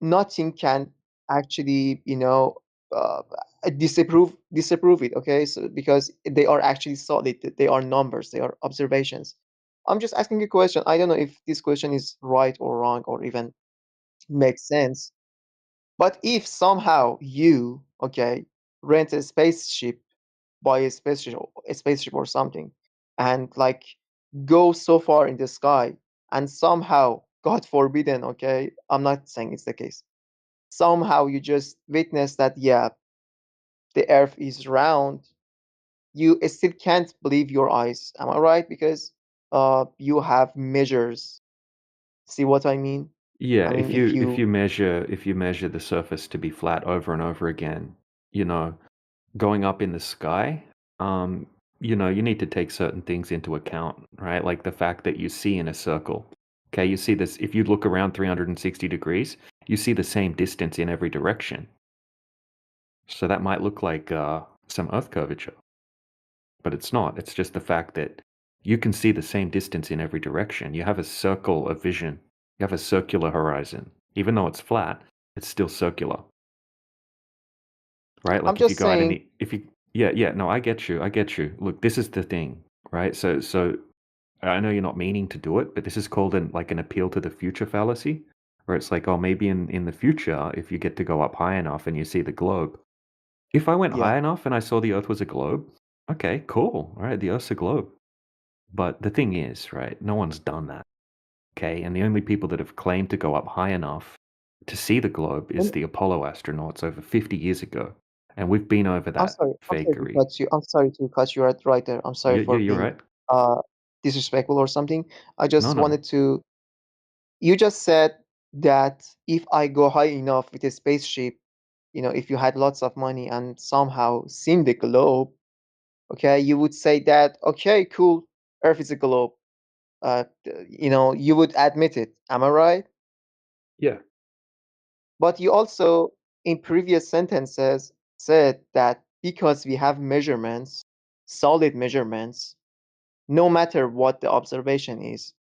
[SPEAKER 1] nothing can actually, uh, disapprove it. Okay, so because they are actually solid, they are numbers, they are observations. I'm just asking a question. I don't know if this question is right or wrong or even makes sense. But if somehow you, okay, rent a spaceship, buy a spaceship or something, and like go so far in the sky, and somehow, God forbidden, okay, I'm not saying it's the case, somehow you just witness that, yeah, the earth is round, you still can't believe your eyes. Am I right? Because you have measures. See what I mean?
[SPEAKER 5] Yeah,
[SPEAKER 1] I mean,
[SPEAKER 5] if
[SPEAKER 1] if
[SPEAKER 5] you if
[SPEAKER 1] you,
[SPEAKER 5] you measure if you measure the surface to be flat over and over again, you know, going up in the sky, um, you need to take certain things into account, right? Like the fact that you see in a circle. Okay, you see this, if you look around 360 degrees, you see the same distance in every direction. So that might look like some Earth curvature, but it's not. It's just the fact that you can see the same distance in every direction. You have a circle of vision. You have a circular horizon. Even though it's flat, it's still circular, right?
[SPEAKER 1] I'm
[SPEAKER 5] Like if you
[SPEAKER 1] just
[SPEAKER 5] go out
[SPEAKER 1] saying,
[SPEAKER 5] if you, yeah, yeah, no, I get you. I get you. Look, this is the thing, right? So I know you're not meaning to do it, but this is called an appeal to the future fallacy, where it's like, oh, maybe in the future, if you get to go up high enough and you see the globe, if I went
[SPEAKER 1] yeah.
[SPEAKER 5] high enough and I saw the Earth was a globe, okay, cool. All right, the Earth's a globe. But the thing is, right, no one's done that. Okay, and the only people that have claimed to go up high enough to see the globe is the Apollo astronauts over 50 years ago. And we've been over
[SPEAKER 1] I'm
[SPEAKER 5] that
[SPEAKER 1] sorry. I'm sorry to
[SPEAKER 5] fakery.
[SPEAKER 1] cut you. I'm sorry to cut you right there. I'm sorry
[SPEAKER 5] Yeah, yeah,
[SPEAKER 1] for
[SPEAKER 5] you're
[SPEAKER 1] being
[SPEAKER 5] right.
[SPEAKER 1] uh disrespectful or something. I
[SPEAKER 5] No,
[SPEAKER 1] just
[SPEAKER 5] no.
[SPEAKER 1] wanted to. You just said that if I go high enough with a spaceship, if you had lots of money and somehow seen the globe, okay, you would say that, okay, cool, Earth is a globe. You would admit it. Am I right?
[SPEAKER 5] Yeah.
[SPEAKER 1] But you also, in previous sentences, said that because we have measurements, solid measurements, no matter what the observation is,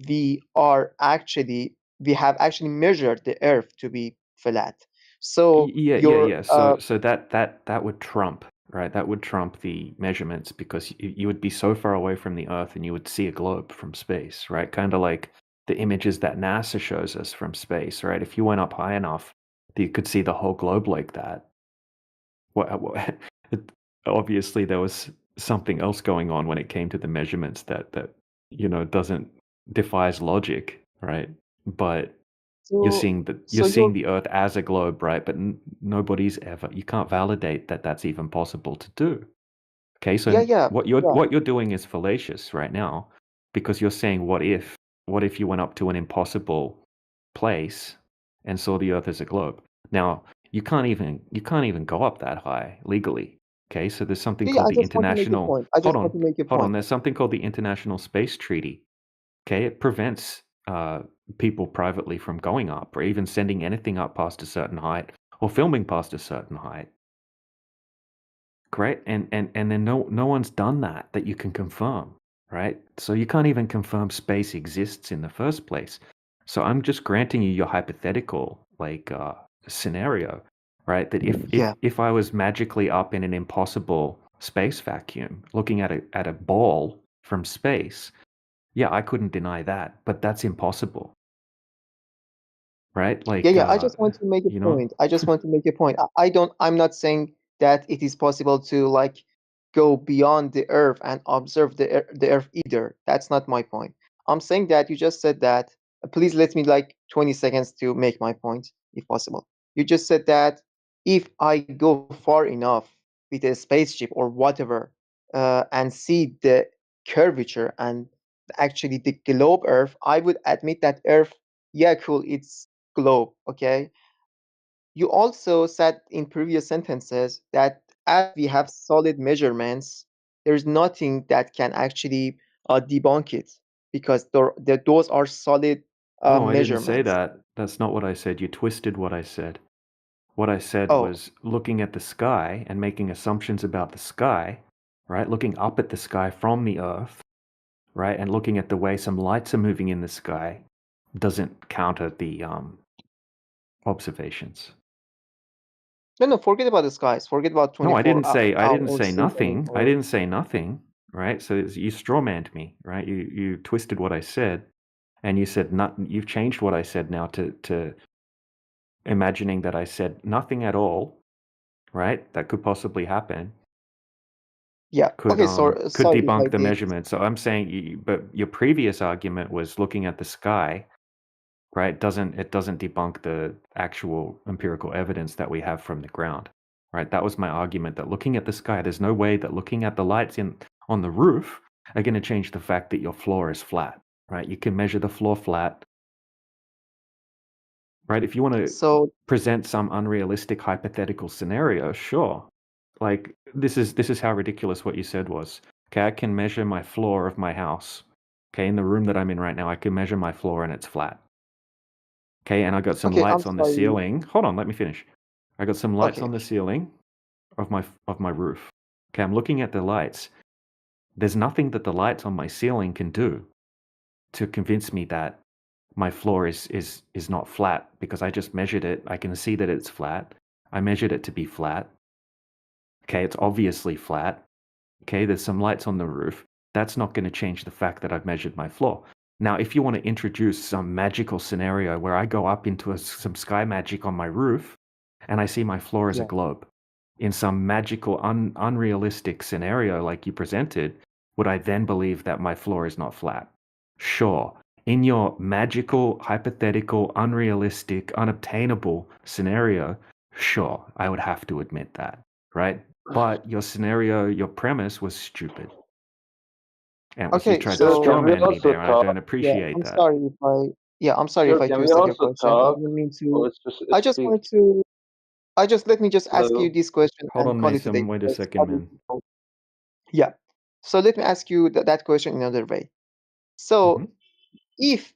[SPEAKER 1] we have actually measured the Earth to be flat. So
[SPEAKER 5] Yeah, yeah,
[SPEAKER 1] your
[SPEAKER 5] yeah. So that would trump, right? That would trump the measurements because you would be so far away from the Earth and you would see a globe from space, right? Kind of like the images that NASA shows us from space, right? If you went up high enough, you could see the whole globe like that. What, it- obviously there was something else going on when it came to the measurements that doesn't defies logic, right? But you're
[SPEAKER 1] So
[SPEAKER 5] seeing
[SPEAKER 1] so you're
[SPEAKER 5] the Earth as a globe, right? But nobody's ever you can't validate that that's even possible to do. Okay, so
[SPEAKER 1] yeah, yeah, yeah.
[SPEAKER 5] what you're doing is fallacious right now because you're saying what if you went up to an impossible place and saw the Earth as a globe. Now you can't even go up that high legally. Okay, so there's something
[SPEAKER 1] Yeah, yeah,
[SPEAKER 5] called
[SPEAKER 1] I
[SPEAKER 5] the
[SPEAKER 1] just want to make a
[SPEAKER 5] international.
[SPEAKER 1] point. I
[SPEAKER 5] Hold
[SPEAKER 1] just want
[SPEAKER 5] on,
[SPEAKER 1] to make a
[SPEAKER 5] hold on.
[SPEAKER 1] point.
[SPEAKER 5] There's something called the International Space Treaty. Okay, it prevents people privately from going up or even sending anything up past a certain height or filming past a certain height. Great, and then no one's done that you can confirm, right? So you can't even confirm space exists in the first place. So I'm just granting you your hypothetical scenario, right? That
[SPEAKER 1] Yeah,
[SPEAKER 5] if I was magically up in an impossible space vacuum, looking at a ball from space, yeah, I couldn't deny that, but that's impossible, right?
[SPEAKER 1] yeah, yeah. I just want to make a
[SPEAKER 5] You know,
[SPEAKER 1] point. I just want to make a point. I'm not saying that it is possible to like go beyond the Earth and observe the Earth either. That's not my point. I'm saying that you just said that. Please let me like 20 seconds to make my point, if possible. You just said that if I go far enough with a spaceship or whatever, and see the curvature and actually the globe Earth, I would admit that Earth, yeah, cool, it's globe, okay? You also said in previous sentences that as we have solid measurements, there's nothing that can actually debunk it because those are solid
[SPEAKER 5] no, I didn't say
[SPEAKER 1] measurements.
[SPEAKER 5] that. That's not what I said. You twisted what I said. What I said
[SPEAKER 1] Oh,
[SPEAKER 5] was looking at the sky and making assumptions about the sky, right? Looking up at the sky from the Earth, right? And looking at the way some lights are moving in the sky doesn't counter the observations.
[SPEAKER 1] no, no, forget about the skies. Forget about
[SPEAKER 5] No,
[SPEAKER 1] 24
[SPEAKER 5] I didn't
[SPEAKER 1] hour
[SPEAKER 5] say
[SPEAKER 1] ceiling
[SPEAKER 5] nothing. I
[SPEAKER 1] or
[SPEAKER 5] didn't say nothing, right? So you strawmanned me, right? You twisted what I said, and you said not. You've changed what I said now to imagining that I said nothing at all, right? That could possibly happen.
[SPEAKER 1] yeah. Okay, so
[SPEAKER 5] Could
[SPEAKER 1] sorry if I
[SPEAKER 5] debunk the
[SPEAKER 1] did.
[SPEAKER 5] measurement. So I'm saying, but your previous argument was looking at the sky, right? It doesn't debunk the actual empirical evidence that we have from the ground, right? That was my argument that looking at the sky, there's no way that looking at the lights in on the roof are going to change the fact that your floor is flat, right? You can measure the floor flat, right? If you want to
[SPEAKER 1] So
[SPEAKER 5] present some unrealistic hypothetical scenario, sure. Like this is how ridiculous what you said was. Okay, I can measure my floor of my house. Okay, in the room that I'm in right now, I can measure my floor and it's flat. Okay, and I got some
[SPEAKER 1] okay, I'm
[SPEAKER 5] lights on the
[SPEAKER 1] sorry.
[SPEAKER 5] ceiling. Hold on, let me finish. I got some lights
[SPEAKER 1] Okay,
[SPEAKER 5] on the ceiling of my roof. Okay, I'm looking at the lights. There's nothing that the lights on my ceiling can do to convince me that my floor is not flat because I just measured it. I can see that it's flat. I measured it to be flat. Okay, it's obviously flat. Okay, there's some lights on the roof. That's not going to change the fact that I've measured my floor. Now, if you want to introduce some magical scenario where I go up into some sky magic on my roof and I see my floor as a
[SPEAKER 1] yeah.
[SPEAKER 5] globe in some magical, unrealistic scenario like you presented, would I then believe that my floor is not flat? Sure. In your magical, hypothetical, unrealistic, unobtainable scenario, sure, I would have to admit that, right? But your scenario, your premise was stupid. And was you
[SPEAKER 1] Okay,
[SPEAKER 5] tried to
[SPEAKER 6] Sure,
[SPEAKER 1] so
[SPEAKER 6] can we
[SPEAKER 5] strawman me
[SPEAKER 6] also
[SPEAKER 5] there, and I
[SPEAKER 6] talk?
[SPEAKER 5] don't
[SPEAKER 1] yeah,
[SPEAKER 5] appreciate
[SPEAKER 1] I'm
[SPEAKER 5] that.
[SPEAKER 1] sorry if I yeah, I'm sorry if
[SPEAKER 6] Sure,
[SPEAKER 1] I
[SPEAKER 6] can we
[SPEAKER 1] twisted your
[SPEAKER 6] also
[SPEAKER 1] question. I
[SPEAKER 6] talk?
[SPEAKER 1] didn't mean
[SPEAKER 6] Or
[SPEAKER 1] to.
[SPEAKER 6] it's
[SPEAKER 1] I just
[SPEAKER 6] speak.
[SPEAKER 1] wanted to. I just let me just ask you
[SPEAKER 6] Hello.
[SPEAKER 1] this question
[SPEAKER 5] Hold
[SPEAKER 1] and
[SPEAKER 5] on,
[SPEAKER 1] call it a
[SPEAKER 5] Mason.
[SPEAKER 1] day
[SPEAKER 5] Wait a
[SPEAKER 1] because
[SPEAKER 5] second, man.
[SPEAKER 1] yeah. So let me ask you that question in another way.
[SPEAKER 5] hmm
[SPEAKER 1] So if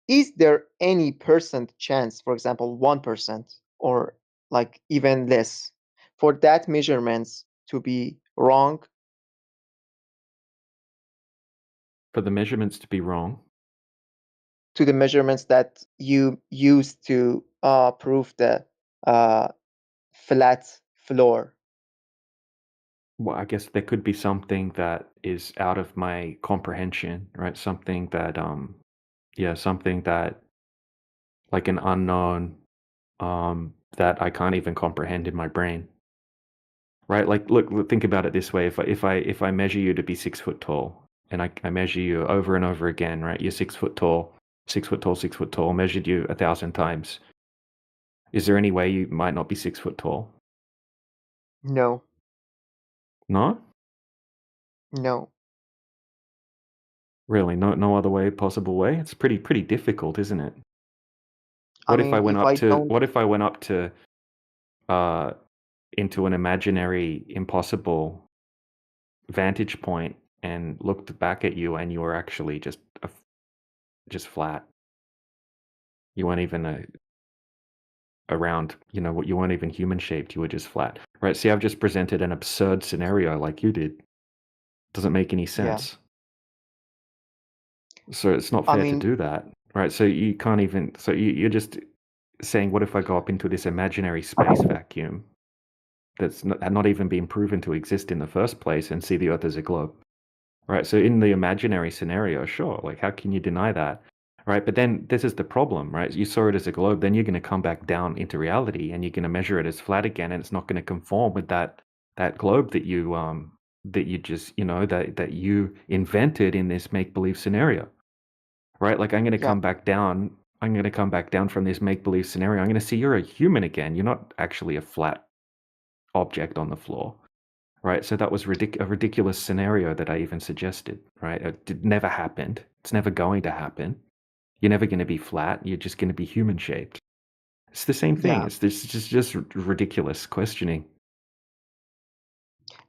[SPEAKER 1] is there any percent chance, for example, 1% or like even less, for that measurements to be wrong,
[SPEAKER 5] For the measurements to be wrong,
[SPEAKER 1] to the measurements that you use to prove the uh, flat floor?
[SPEAKER 5] well, I guess there could be something that is out of my comprehension, right? Something that, yeah, something that, like an unknown, that I can't even comprehend in my brain. right? Like, look, think about it this way: if I measure you to be 6 foot tall, and I measure you over and over again, right? You're 6 foot tall, 6 foot tall, 6 foot tall. Measured you 1,000 times. Is there any way you might not be 6 foot tall?
[SPEAKER 1] No,
[SPEAKER 5] No,
[SPEAKER 1] no.
[SPEAKER 5] really, no other way, possible way. It's pretty difficult, isn't it?
[SPEAKER 1] I
[SPEAKER 5] What if I
[SPEAKER 1] mean,
[SPEAKER 5] went
[SPEAKER 1] if
[SPEAKER 5] up
[SPEAKER 1] I
[SPEAKER 5] to?
[SPEAKER 1] don't,
[SPEAKER 5] What if I went up to into an imaginary, impossible vantage point and looked back at you, and you were actually just flat. You weren't even around. You know what? You weren't even human shaped. You were just flat, right? See, I've just presented an absurd scenario like you did. Doesn't make any
[SPEAKER 1] yeah.
[SPEAKER 5] sense. So it's not
[SPEAKER 1] I
[SPEAKER 5] fair to
[SPEAKER 1] mean,
[SPEAKER 5] do that, right? So you can't even. So you're just saying, what if I go up into this imaginary space vacuum that's not even been proven to exist in the first place and see the Earth as a globe? Right. So in the imaginary scenario, sure, like how can you deny that? Right. But then this is the problem, right? You saw it as a globe, then you're going to come back down into reality and you're going to measure it as flat again, and it's not going to conform with that globe that you just, that you invented in this make-believe scenario. Right? Like I'm going to
[SPEAKER 1] yeah,
[SPEAKER 5] come back down. I'm going to come back down from this make-believe scenario. I'm going to see you're a human again. You're not actually a flat object on the floor. Right, so that was a ridiculous scenario that I even suggested. Right, it never happened. It's never going to happen. You're never going to be flat. You're just going to be human shaped. It's the same thing.
[SPEAKER 1] yeah.
[SPEAKER 5] It's just ridiculous questioning.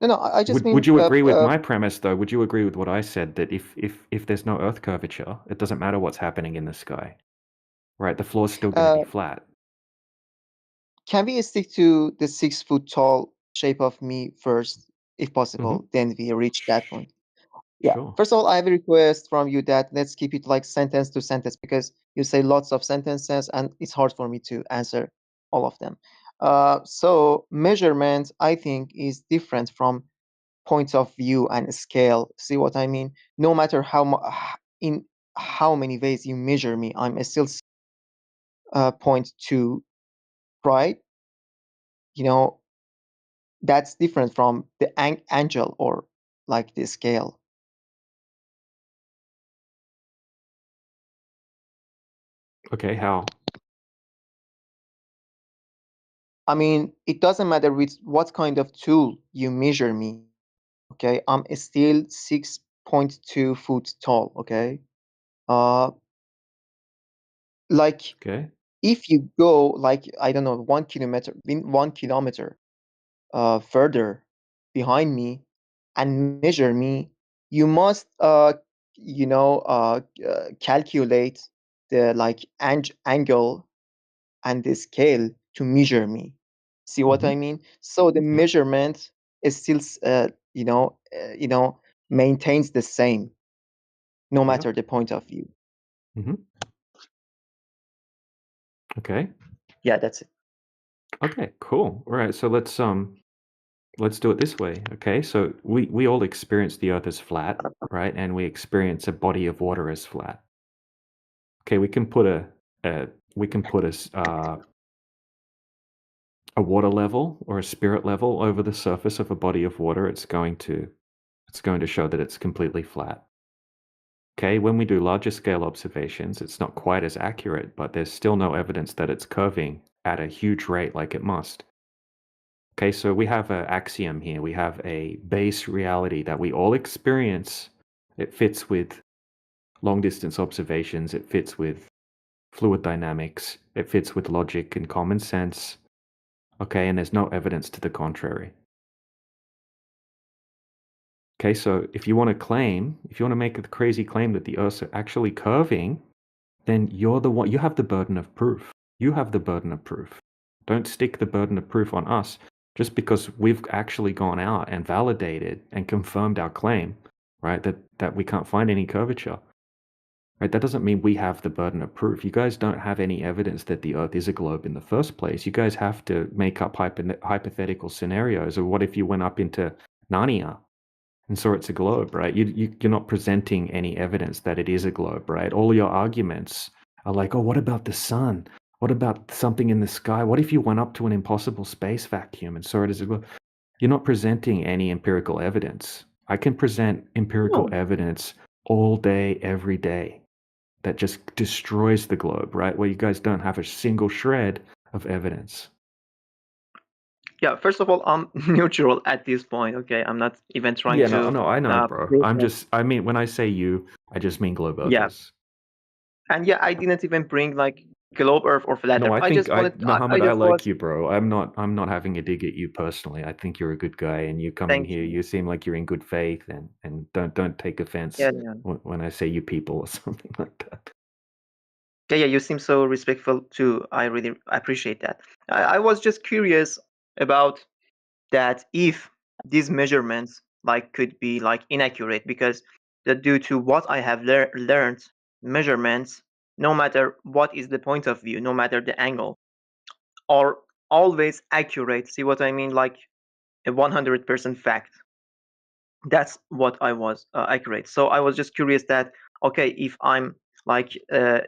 [SPEAKER 1] No, no. I just
[SPEAKER 5] Would
[SPEAKER 1] mean,
[SPEAKER 5] you agree with my premise though? Would you agree with what I said, that if there's no Earth curvature, it doesn't matter what's happening in the sky, right? The floor's still going to be flat.
[SPEAKER 1] can we stick to the 6 foot tall shape of me first, if possible? Then we reach that point. Yeah.
[SPEAKER 5] Sure.
[SPEAKER 1] First of all, I have a request from you that let's keep it like sentence to sentence, because you say lots of sentences and it's hard for me to answer all of them. So measurement, I think, is different from points of view and scale. See what I mean? No matter in how many ways you measure me, I'm still point two, right? You know, that's different from the angle or like the scale.
[SPEAKER 5] Okay, how?
[SPEAKER 1] I mean, it doesn't matter with what kind of tool you measure me. Okay, I'm still 6.2 foot tall. Okay, uh, like
[SPEAKER 5] Okay.
[SPEAKER 1] if you go like I don't know 1 kilometer, 1 kilometer further behind me and measure me, you must calculate the like angle and the scale to measure me. See what I mean? So the
[SPEAKER 5] Yeah.
[SPEAKER 1] measurement is still maintains the same no
[SPEAKER 5] Yeah.
[SPEAKER 1] matter the point of view.
[SPEAKER 5] Okay.
[SPEAKER 1] Yeah, that's it.
[SPEAKER 5] Okay, cool. All right, so let's do it this way. Okay, so we all experience the Earth as flat, right? And we experience a body of water as flat. Okay, we can put a water level or a spirit level over the surface of a body of water. It's going to show that it's completely flat. Okay, when we do larger scale observations, it's not quite as accurate, but there's still no evidence that it's curving at a huge rate like it must. Okay, so we have an axiom here. We have a base reality that we all experience. It fits with long distance observations. It fits with fluid dynamics. It fits with logic and common sense. Okay, and there's no evidence to the contrary. Okay, so if you want to make a crazy claim that the Earth's actually curving, then you're the one, you have the burden of proof. You have the burden of proof. Don't stick the burden of proof on us. Just because we've actually gone out and validated and confirmed our claim, right, that we can't find any curvature, right, that doesn't mean we have the burden of proof. You guys don't have any evidence that the Earth is a globe in the first place. You guys have to make up hypothetical scenarios. Or what if you went up into Narnia and saw it's a globe, right? You're not presenting any evidence that it is a globe, right? All your arguments are like, oh, what about the sun? What about something in the sky? What if you went up to an impossible space vacuum and saw it as a globe? You're not presenting any empirical evidence. I can present empirical
[SPEAKER 1] No.
[SPEAKER 5] evidence all day, every day, that just destroys the globe, right? Where you guys don't have a single shred of evidence.
[SPEAKER 1] Yeah, first of all, I'm neutral at this point, okay? I'm not even trying
[SPEAKER 5] Yeah,
[SPEAKER 1] to
[SPEAKER 5] no, I know, bro.
[SPEAKER 1] prove that.
[SPEAKER 5] I mean, when I say you, I just mean globe
[SPEAKER 1] Yeah.
[SPEAKER 5] earthers.
[SPEAKER 1] And yeah, I didn't even bring like globe Earth or flat
[SPEAKER 5] No,
[SPEAKER 1] Earth.
[SPEAKER 5] I
[SPEAKER 1] I
[SPEAKER 5] think
[SPEAKER 1] just wanted, I
[SPEAKER 5] Mohammed, I
[SPEAKER 1] just
[SPEAKER 5] like
[SPEAKER 1] was,
[SPEAKER 5] you, bro. I'm not having a dig at you personally. I think you're a good guy, and you coming
[SPEAKER 1] thank
[SPEAKER 5] here,
[SPEAKER 1] you.
[SPEAKER 5] you seem like you're in good faith, and don't take offense
[SPEAKER 1] Yeah, yeah.
[SPEAKER 5] when I say you people or something like that.
[SPEAKER 1] Yeah, yeah, you seem so respectful too. I really appreciate that. I was just curious about that if these measurements like could be like inaccurate because due to what I have learned, measurements, no matter what is the point of view, no matter the angle, are always accurate. See what I mean? Like a 100% fact. That's what I was accurate. So I was just curious that okay, if I'm like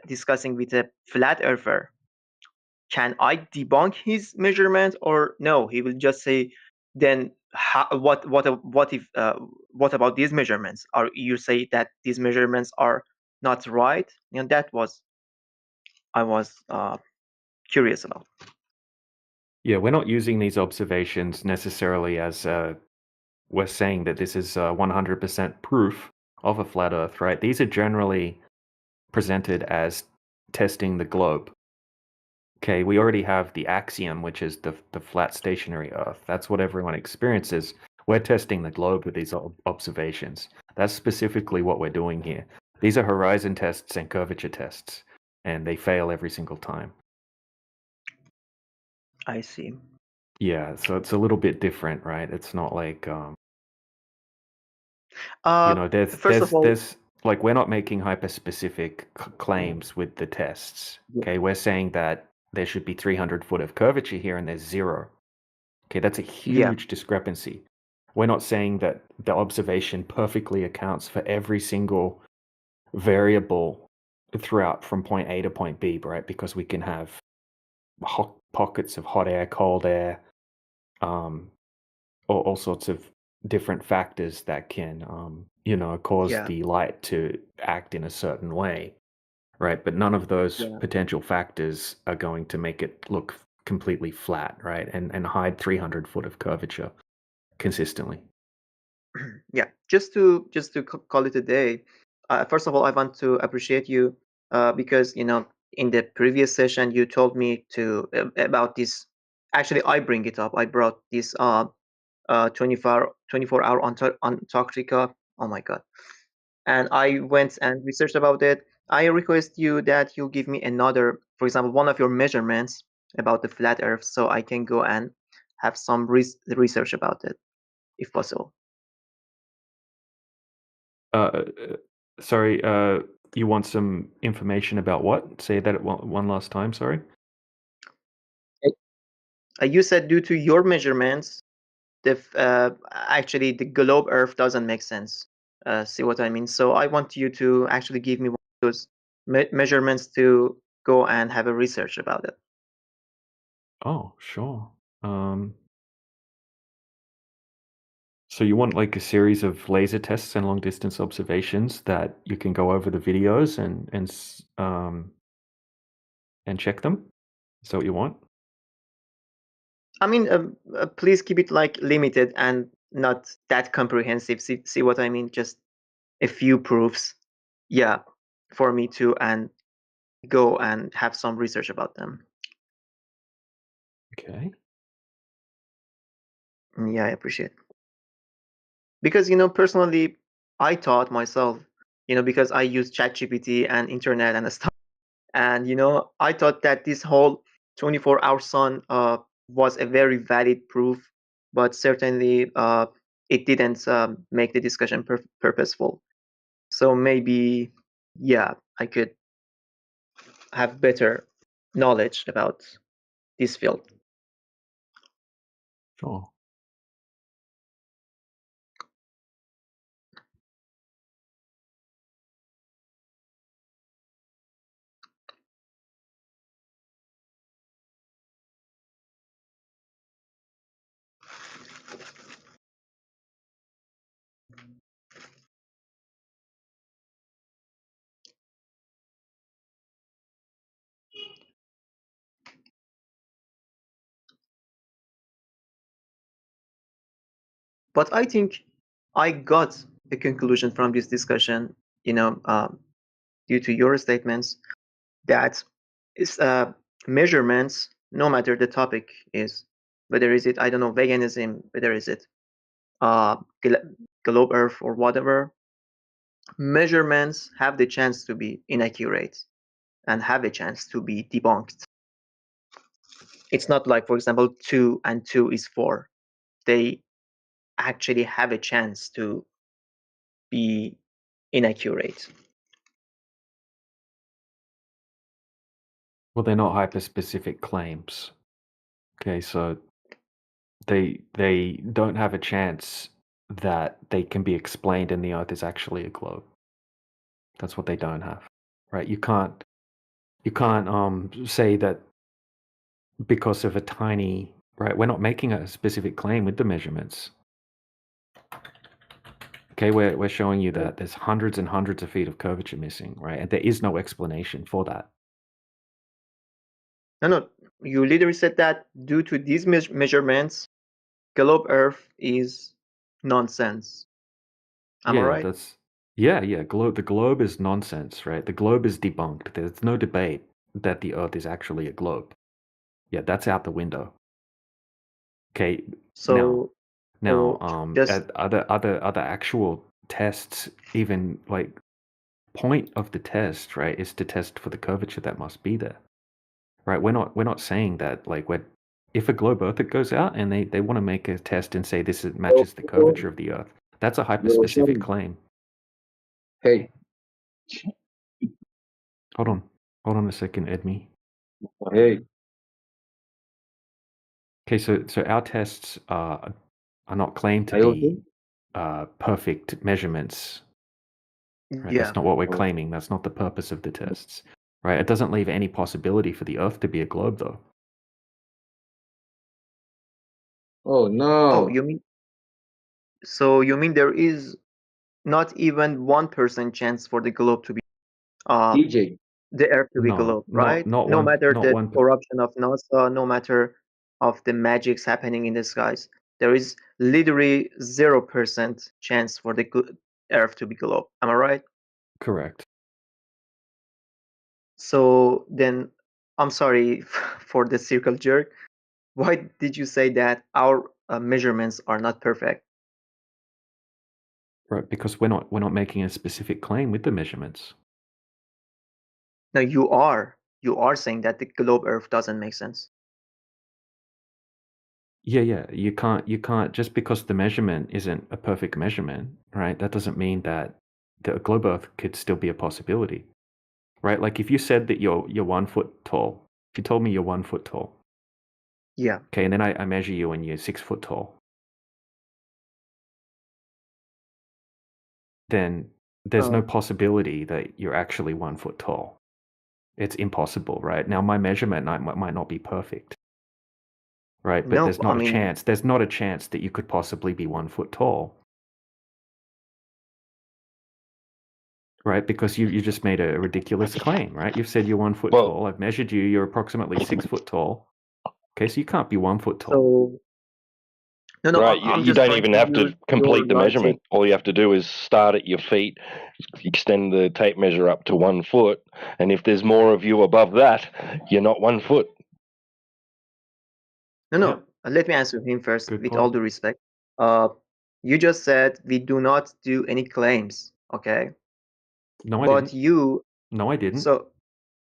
[SPEAKER 1] discussing with a flat earther, can I debunk his measurement or no? He will just say, then what if what about these measurements? Are you say that these measurements are not right? And that was I was curious about.
[SPEAKER 5] Yeah, we're not using these observations necessarily as we're saying that this is 100% proof of a flat Earth, right? These are generally presented as testing the globe. Okay, we already have the axiom, which is the flat stationary Earth. That's what everyone experiences. We're testing the globe with these observations. That's specifically what we're doing here. These are horizon tests and curvature tests, and they fail every single time.
[SPEAKER 1] I see.
[SPEAKER 5] Yeah, so it's a little bit different, right? It's not like
[SPEAKER 1] Uh, first of all,
[SPEAKER 5] there's like we're not making hyper-specific claims with the tests.
[SPEAKER 1] yeah,
[SPEAKER 5] Okay, we're saying that there should be 300 foot of curvature here, and there's 0. Okay, that's a
[SPEAKER 1] yeah,
[SPEAKER 5] huge discrepancy. We're not saying that the observation perfectly accounts for every single variable throughout from point A to point B, right? Because we can have pockets of hot air, cold air, um, all sorts of different factors that can, cause
[SPEAKER 1] yeah,
[SPEAKER 5] the light to act in a certain way, right? But none of those
[SPEAKER 1] yeah.
[SPEAKER 5] potential factors are going to make it look completely flat, right? And hide 300 foot of curvature consistently.
[SPEAKER 1] Yeah, just to call it a day. First of all, I want to appreciate you because in the previous session you told me to about this. Actually, I bring it up. I brought this 24 hour Antarctica. Oh my god! And I went and researched about it. I request you that you give me another, for example, one of your measurements about the flat Earth, so I can go and have some research about it, if possible.
[SPEAKER 5] Uh, sorry, you want some information about what? Say that one last time, sorry.
[SPEAKER 1] You said due to your measurements, actually the globe Earth doesn't make sense. See what I mean? So I want you to actually give me one of those measurements to go and have a research about it.
[SPEAKER 5] Oh, sure. Um, so you want like a series of laser tests and long distance observations that you can go over the videos and check them? Is that what you want?
[SPEAKER 1] I mean, please keep it like limited and not that comprehensive. See what I mean? Just a few proofs, yeah, for me to and go and have some research about them.
[SPEAKER 5] Okay.
[SPEAKER 1] Yeah, I appreciate it. Because personally, I thought myself, because I use ChatGPT and internet and stuff, and I thought that this whole 24-hour sun was a very valid proof, but certainly it didn't make the discussion purposeful. So maybe, yeah, I could have better knowledge about this field.
[SPEAKER 5] Sure.
[SPEAKER 1] But I think I got a conclusion from this discussion, due to your statements, that is measurements, no matter the topic is, whether is it, I don't know, veganism, whether is it uh, globe Earth or whatever, measurements have the chance to be inaccurate and have a chance to be debunked. It's not like, for example, 2 and 2 is 4. They actually have a chance to be inaccurate.
[SPEAKER 5] Well, they're not hyper-specific claims. Okay, so they don't have a chance that they can be explained and the Earth is actually a globe. That's what they don't have, right? You can't say that because of a tiny, right? We're not making a specific claim with the measurements. Okay, we're showing you that there's hundreds and hundreds of feet of curvature missing, right? And there is no explanation for that.
[SPEAKER 1] No, you literally said that due to these measurements, globe Earth is nonsense. Am I
[SPEAKER 5] Yeah,
[SPEAKER 1] right?
[SPEAKER 5] that's the globe is nonsense, right? The globe is debunked. There's no debate that the Earth is actually a globe. Yeah, that's out the window. Okay, now
[SPEAKER 1] So, so just
[SPEAKER 5] other actual tests, even like point of the test, right, is to test for the curvature that must be there. Right? We're not saying that like if a globe Earth goes out and they want to make a test and say this matches the curvature of the Earth, that's a hyper-specific claim.
[SPEAKER 6] Hey,
[SPEAKER 5] Hold on a second, Edmi.
[SPEAKER 6] hey,
[SPEAKER 5] Okay, so our tests are not claimed to
[SPEAKER 6] are you
[SPEAKER 5] be
[SPEAKER 6] okay?
[SPEAKER 5] perfect measurements. Right?
[SPEAKER 1] yeah.
[SPEAKER 5] That's not what we're claiming. That's not the purpose of the tests. Right? It doesn't leave any possibility for the Earth to be a globe, though.
[SPEAKER 6] Oh
[SPEAKER 1] Oh,
[SPEAKER 6] no,
[SPEAKER 1] you mean there is not even 1% chance for the globe to be
[SPEAKER 6] DJ.
[SPEAKER 1] the Earth to be
[SPEAKER 5] No,
[SPEAKER 1] globe, right?
[SPEAKER 5] not
[SPEAKER 1] No matter
[SPEAKER 5] not
[SPEAKER 1] the
[SPEAKER 5] one.
[SPEAKER 1] corruption of NASA, no matter of the magics happening in the skies, there is literally 0% chance for the Earth to be globe. Am I right?
[SPEAKER 5] Correct.
[SPEAKER 1] So then, I'm sorry for the circle jerk. Why did you say that our measurements are not perfect?
[SPEAKER 5] Right, because we're not making a specific claim with the measurements.
[SPEAKER 1] No, you are saying that the globe Earth doesn't make sense.
[SPEAKER 5] Yeah. You can't just because the measurement isn't a perfect measurement, right? That doesn't mean that the globe Earth could still be a possibility, right? Like if you said that you're 1 foot tall, if you told me you're 1 foot tall,
[SPEAKER 1] Yeah.
[SPEAKER 5] okay, and then I measure you and you're 6 foot tall, then there's no
[SPEAKER 1] Uh,
[SPEAKER 5] possibility that you're actually 1 foot tall. It's impossible, right? Now my measurement might not be perfect, right? But
[SPEAKER 1] no,
[SPEAKER 5] there's
[SPEAKER 1] I
[SPEAKER 5] not a
[SPEAKER 1] mean,
[SPEAKER 5] chance. There's not a chance that you could possibly be 1 foot tall. Right, because you just made a ridiculous claim, right? You've said you're 1 foot
[SPEAKER 2] Well,
[SPEAKER 5] tall. I've measured you. You're approximately 6 foot tall. Okay, so you can't be 1 foot tall.
[SPEAKER 1] so no,
[SPEAKER 2] right,
[SPEAKER 1] I'm
[SPEAKER 2] you
[SPEAKER 1] just
[SPEAKER 2] don't
[SPEAKER 1] trying
[SPEAKER 2] even
[SPEAKER 1] to
[SPEAKER 2] have to
[SPEAKER 1] use your
[SPEAKER 2] complete the
[SPEAKER 1] logic.
[SPEAKER 2] measurement. All you have to do is start at your feet, extend the tape measure up to 1 foot, and if there's more of you above that, you're not 1 foot.
[SPEAKER 1] No,
[SPEAKER 5] Yep.
[SPEAKER 1] let me answer him first,
[SPEAKER 5] Good
[SPEAKER 1] with all
[SPEAKER 5] point.
[SPEAKER 1] due respect. Uh, you just said we do not do any claims, okay?
[SPEAKER 5] No, I
[SPEAKER 1] But
[SPEAKER 5] didn't.
[SPEAKER 1] you,
[SPEAKER 5] No, I didn't.
[SPEAKER 1] so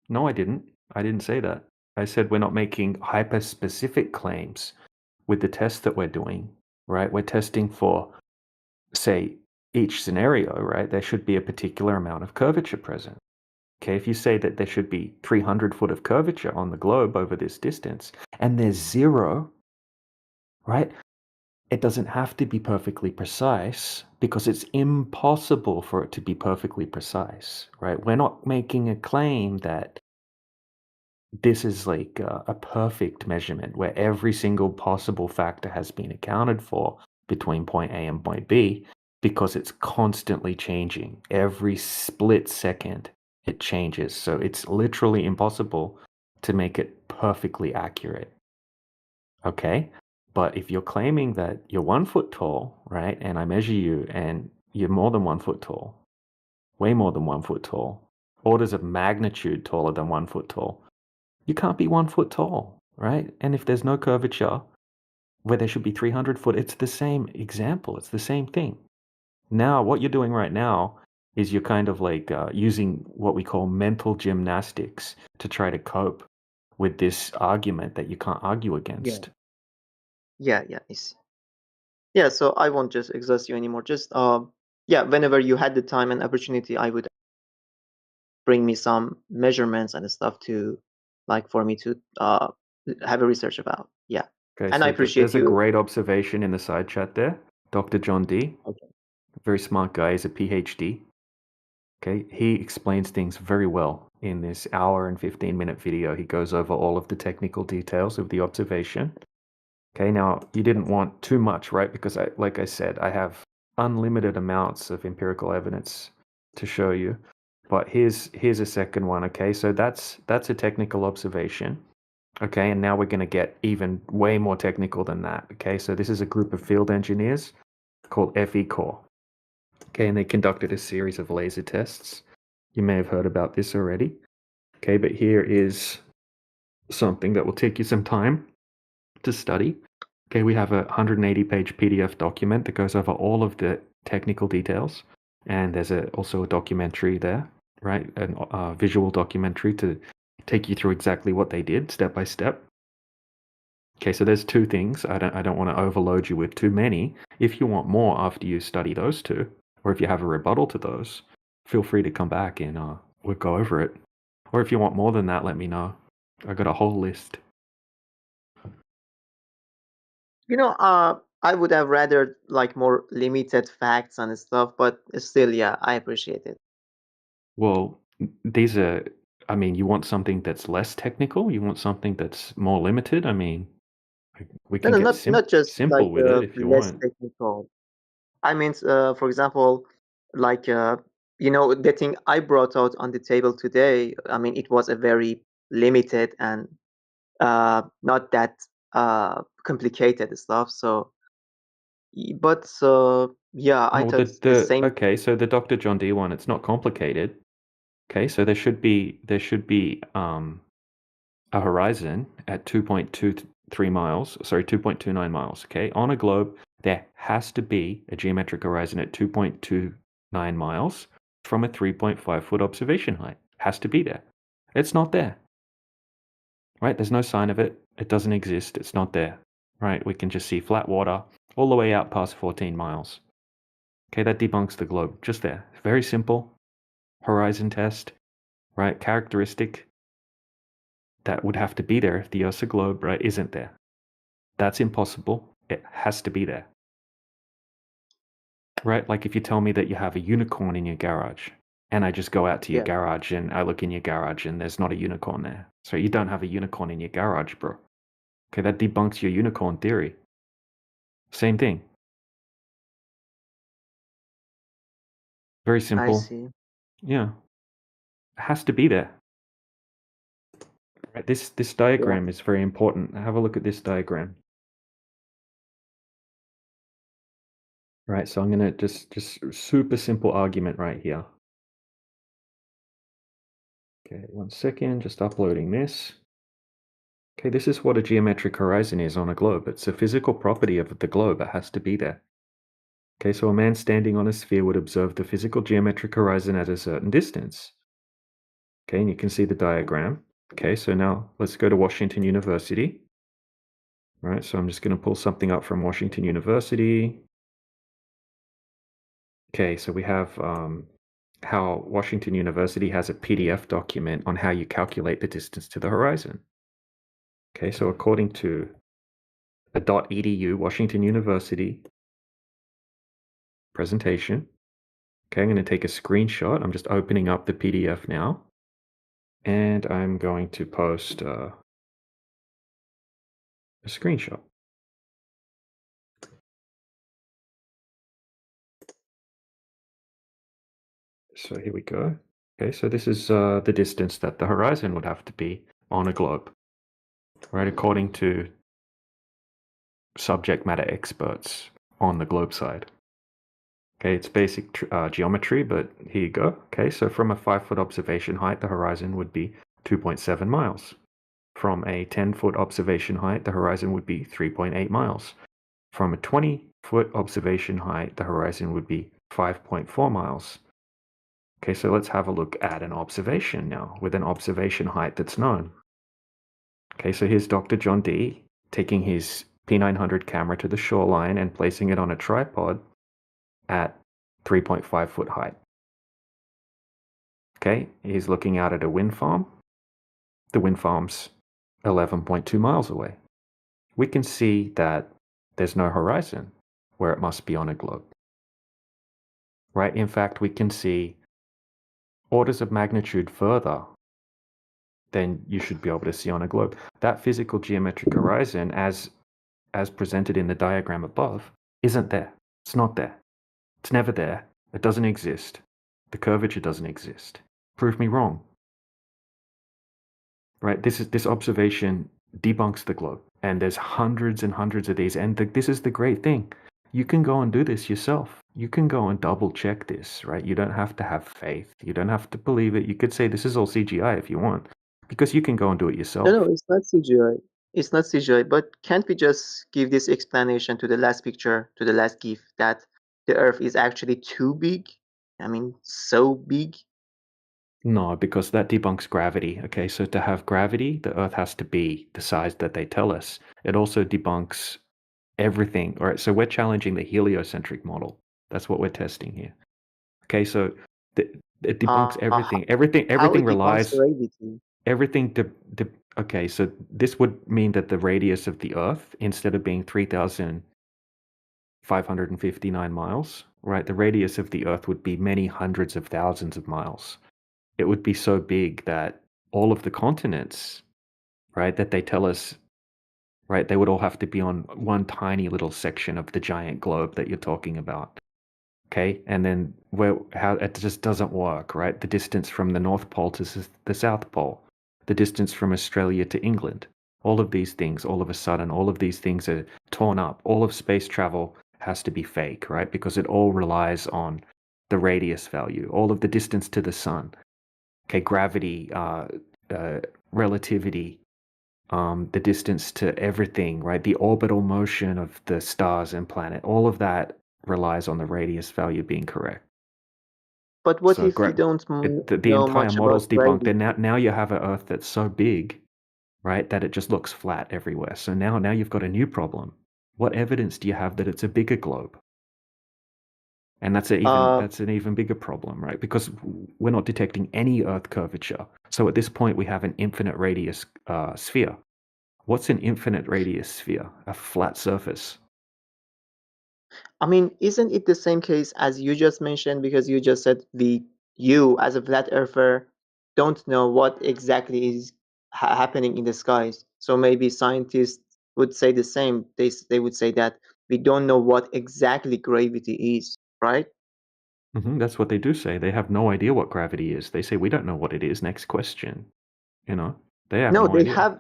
[SPEAKER 5] No, I didn't. I didn't say that. I said we're not making hyper-specific claims with the test that we're doing, right? We're testing for, say, each scenario, right? There should be a particular amount of curvature present. Okay, if you say that there should be 300 foot of curvature on the globe over this distance, and there's 0, right? It doesn't have to be perfectly precise because it's impossible for it to be perfectly precise, right? We're not making a claim that this is like a perfect measurement where every single possible factor has been accounted for between point A and point B because it's constantly changing. Every split second it changes. So it's literally impossible to make it perfectly accurate. Okay? But if you're claiming that you're 1 foot tall, right, and I measure you and you're more than 1 foot tall, way more than 1 foot tall, orders of magnitude taller than 1 foot tall, you can't be 1 foot tall, right? And if there's no curvature where there should be 300 foot, it's the same example. It's the same thing. Now, what you're doing right now is you're kind of like using what we call mental gymnastics to try to cope with this argument that you can't argue against.
[SPEAKER 1] Yeah, I see. Yeah, so I won't just exhaust you anymore. Just whenever you had the time and opportunity, I would bring me some measurements and stuff to like for me to have a research about. Yeah.
[SPEAKER 5] Okay,
[SPEAKER 1] And I
[SPEAKER 5] so
[SPEAKER 1] appreciate
[SPEAKER 5] there's a
[SPEAKER 1] you.
[SPEAKER 5] great observation in the side chat there. Dr. John D.
[SPEAKER 1] Okay.
[SPEAKER 5] Very smart guy. He's a PhD. Okay, he explains things very well in this hour and 15-minute video. He goes over all of the technical details of the observation. Okay, now you didn't want too much, right? Because like I said, I have unlimited amounts of empirical evidence to show you. But here's a second one. Okay, so that's a technical observation. Okay, and now we're going to get even way more technical than that. Okay, so this is a group of field engineers called FE Corps. Okay, and they conducted a series of laser tests. You may have heard about this already. Okay, but here is something that will take you some time to study. Okay, we have a 180-page PDF document that goes over all of the technical details. And there's also a documentary there, right? A visual documentary to take you through exactly what they did step by step. Okay, so there's two things. I don't want to overload you with too many. If you want more after you study those two, or if you have a rebuttal to those, feel free to come back and we'll go over it. Or if you want more than that, let me know. I got a whole list.
[SPEAKER 1] I would have rather like more limited facts and stuff, but still, yeah, I appreciate it.
[SPEAKER 5] Well, these are, I mean, you want something that's less technical? You want something that's more limited? I mean, we
[SPEAKER 1] No,
[SPEAKER 5] can
[SPEAKER 1] no,
[SPEAKER 5] get
[SPEAKER 1] not just like
[SPEAKER 5] simple with it if you
[SPEAKER 1] less
[SPEAKER 5] want.
[SPEAKER 1] technical. I mean, for example, like the thing I brought out on the table today. I mean, it was a very limited and not that complicated stuff. So, but yeah, I
[SPEAKER 5] Well,
[SPEAKER 1] thought the same.
[SPEAKER 5] okay, so the Dr. John D one, it's not complicated. Okay, so there should be a horizon at 2.23 miles, sorry, 2.29 miles, okay? On a globe, there has to be a geometric horizon at 2.29 miles from a 3.5 foot observation height. Has to be there. It's not there. Right? There's no sign of it. It doesn't exist. It's not there. Right? We can just see flat water all the way out past 14 miles. Okay, that debunks the globe. Just there. Very simple. Horizon test. Right? Characteristic that would have to be there if the Earth's a globe, right, isn't there. That's impossible. It has to be there. Right? Like if you tell me that you have a unicorn in your garage, and I just go out to your
[SPEAKER 1] Yeah,
[SPEAKER 5] garage and I look in your garage and there's not a unicorn there. So you don't have a unicorn in your garage, bro. Okay, that debunks your unicorn theory. Same thing. Very
[SPEAKER 1] I
[SPEAKER 5] simple.
[SPEAKER 1] see.
[SPEAKER 5] Yeah. It has to be there. Right? This
[SPEAKER 1] Yeah,
[SPEAKER 5] diagram is very important. Have a look at this diagram. Right, so I'm gonna just super simple argument right here. Okay, 1 second, just uploading this. Okay, this is what a geometric horizon is on a globe. It's a physical property of the globe. It has to be there. Okay, so a man standing on a sphere would observe the physical geometric horizon at a certain distance. Okay, and you can see the diagram. Okay, so now let's go to Washington University. All right, so I'm just going to pull something up from Washington University. Okay, so we have how Washington University has a PDF document on how you calculate the distance to the horizon. Okay, so according to the .edu Washington University presentation, okay, I'm going to take a screenshot. I'm just opening up the PDF now, and I'm going to post a screenshot. So here we go. Okay, so this is the distance that the horizon would have to be on a globe, right? According to subject matter experts on the globe side. Okay, it's basic geometry, but here you go. Okay, so from a 5-foot observation height, the horizon would be 2.7 miles. From a 10-foot observation height, the horizon would be 3.8 miles. From a 20-foot observation height, the horizon would be 5.4 miles. Okay, so let's have a look at an observation now with an observation height that's known. Okay, so here's Dr. John D taking his P900 camera to the shoreline and placing it on a tripod at 3.5 foot height. Okay, he's looking out at a wind farm. The wind farm's 11.2 miles away. We can see that there's no horizon where it must be on a globe. Right? In fact, we can see orders of magnitude further than you should be able to see on a globe. That physical geometric horizon, as presented in the diagram above, isn't there. It's not there. It's never there. It doesn't exist. The curvature doesn't exist. Prove me wrong. Right? This observation debunks the globe, and there's hundreds and hundreds of these. And this is the great thing. You can go and do this yourself. You can go and double check this, right? You don't have to have faith. You don't have to believe it. You could say this is all CGI if you want, because you can go and do it yourself.
[SPEAKER 1] No, it's not CGI. It's not CGI, but can't we just give this explanation to the last picture, to the last GIF, that the Earth is actually too big? I mean, so big?
[SPEAKER 5] No, because that debunks gravity. Okay, so to have gravity, the Earth has to be the size that they tell us. It also debunks everything. All right, so we're challenging the heliocentric model. That's what we're testing here. Okay, so it debunks everything.
[SPEAKER 1] How
[SPEAKER 5] Everything
[SPEAKER 1] it debunks
[SPEAKER 5] relies.
[SPEAKER 1] gravity?
[SPEAKER 5] Everything. Okay, so this would mean that the radius of the Earth, instead of being 3,559 miles, right? The radius of the Earth would be many hundreds of thousands of miles. It would be so big that all of the continents, right, that they tell us, right, they would all have to be on one tiny little section of the giant globe that you're talking about. Okay, and then how it just doesn't work, right? The distance from the North Pole to the South Pole, the distance from Australia to England, all of these things, all of a sudden, all of these things are torn up. All of space travel has to be fake, right? Because it all relies on the radius value, all of the distance to the sun. Okay, gravity, relativity, the distance to everything, right? The orbital motion of the stars and planet, all of that relies on the radius value being correct.
[SPEAKER 1] But what
[SPEAKER 5] So
[SPEAKER 1] if we don't
[SPEAKER 5] the
[SPEAKER 1] know
[SPEAKER 5] entire
[SPEAKER 1] much about
[SPEAKER 5] model's debunked.
[SPEAKER 1] gravity?
[SPEAKER 5] And now you have an Earth that's so big, right, that it just looks flat everywhere. So now you've got a new problem. What evidence do you have that it's a bigger globe? And that's an even bigger problem, right? Because we're not detecting any Earth curvature. So at this point, we have an infinite radius sphere. What's an infinite radius sphere? A flat surface.
[SPEAKER 1] I mean, isn't it the same case as you just mentioned? Because you just said you as a flat earther don't know what exactly is happening in the skies. So maybe scientists would say the same. They would say that we don't know what exactly gravity is, right?
[SPEAKER 5] That's what they do say. They have no idea what gravity is. They say we don't know what it is. Next question. They have
[SPEAKER 1] No,
[SPEAKER 5] no idea.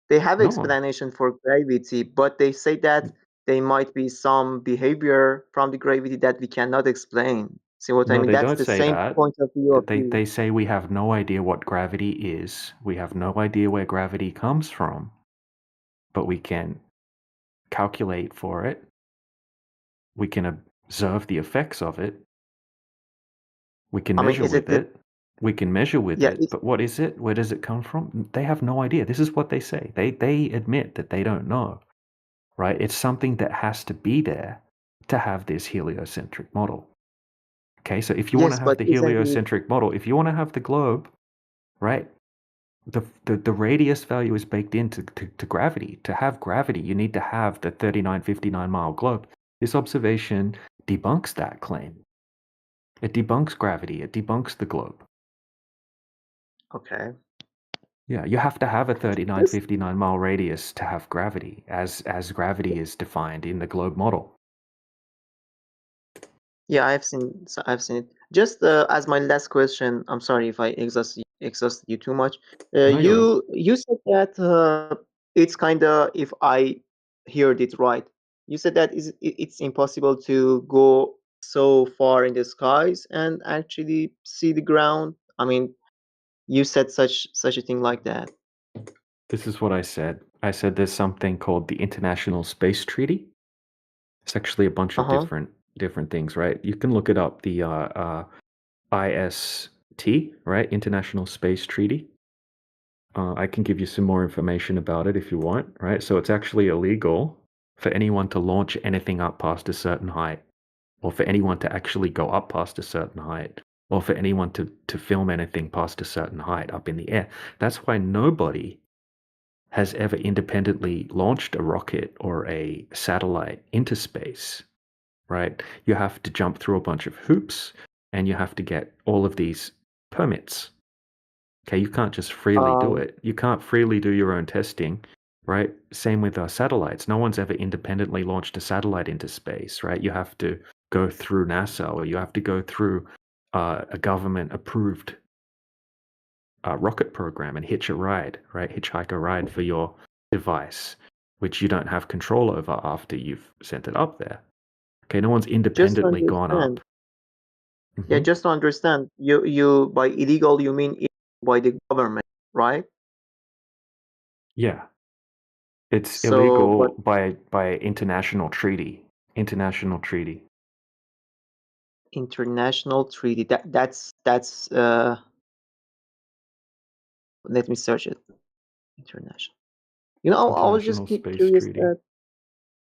[SPEAKER 1] they have
[SPEAKER 5] No.
[SPEAKER 1] explanation for gravity, but they say that there might be some behavior from the gravity that we cannot explain. See what I
[SPEAKER 5] No,
[SPEAKER 1] mean?
[SPEAKER 5] they
[SPEAKER 1] That's
[SPEAKER 5] don't
[SPEAKER 1] the
[SPEAKER 5] say
[SPEAKER 1] same
[SPEAKER 5] that.
[SPEAKER 1] point of view of you.
[SPEAKER 5] They say we have no idea what gravity is. We have no idea where gravity comes from, but we can calculate for it. We can observe the effects of it. We can
[SPEAKER 1] I mean,
[SPEAKER 5] measure
[SPEAKER 1] is it
[SPEAKER 5] with it. We can measure with
[SPEAKER 1] yeah,
[SPEAKER 5] it. But what is it? Where does it come from? They have no idea. This is what they say. They admit that they don't know, right? It's something that has to be there to have this heliocentric model. Okay, so if you want to
[SPEAKER 1] yes,
[SPEAKER 5] have
[SPEAKER 1] but
[SPEAKER 5] the
[SPEAKER 1] isn't it
[SPEAKER 5] heliocentric model, if you want to have the globe, right? The radius value is baked into to gravity. To have gravity, you need to have the 3959 mile globe. This observation debunks that claim. It debunks gravity. It debunks the globe.
[SPEAKER 1] okay?
[SPEAKER 5] Yeah, you have to have a
[SPEAKER 1] Just
[SPEAKER 5] 3959 mile radius to have gravity, as gravity is defined in the globe model.
[SPEAKER 1] yeah, I've seen it. Just as my last question, I'm sorry if I exhausted you too much.
[SPEAKER 5] No, you're right.
[SPEAKER 1] You said that it's kind of if I heard it right. You said that it's impossible to go so far in the skies and actually see the ground. I mean, you said such a thing like that.
[SPEAKER 5] This is what I said. I said there's something called the International Space Treaty. It's actually a bunch of
[SPEAKER 1] Uh-huh.
[SPEAKER 5] different things, right? You can look it up. The IST, right? International Space Treaty. I can give you some more information about it if you want, right? So it's actually illegal for anyone to launch anything up past a certain height, or for anyone to actually go up past a certain height, or for anyone to film anything past a certain height up in the air. That's why nobody has ever independently launched a rocket or a satellite into space, right? You have to jump through a bunch of hoops and you have to get all of these permits. Okay, you can't just freely do
[SPEAKER 1] Um,
[SPEAKER 5] it. You can't freely do your own testing, right? Same with our satellites. No one's ever independently launched a satellite into space, right? You have to go through NASA or you have to go through a government approved rocket program and hitch a ride, right? Hitchhike a ride for your device, which you don't have control over after you've sent it up there. Okay, no one's
[SPEAKER 1] just to
[SPEAKER 5] independently gone
[SPEAKER 1] understand.
[SPEAKER 5] up.
[SPEAKER 1] Yeah,
[SPEAKER 5] Hmm.
[SPEAKER 1] just to understand. You by illegal you mean by the government, right?
[SPEAKER 5] Yeah, it's
[SPEAKER 1] So, but
[SPEAKER 5] illegal by international treaty. International treaty.
[SPEAKER 1] international treaty. That's let me search it. International. I was just
[SPEAKER 5] International Space
[SPEAKER 1] curious
[SPEAKER 5] Treaty.
[SPEAKER 1] that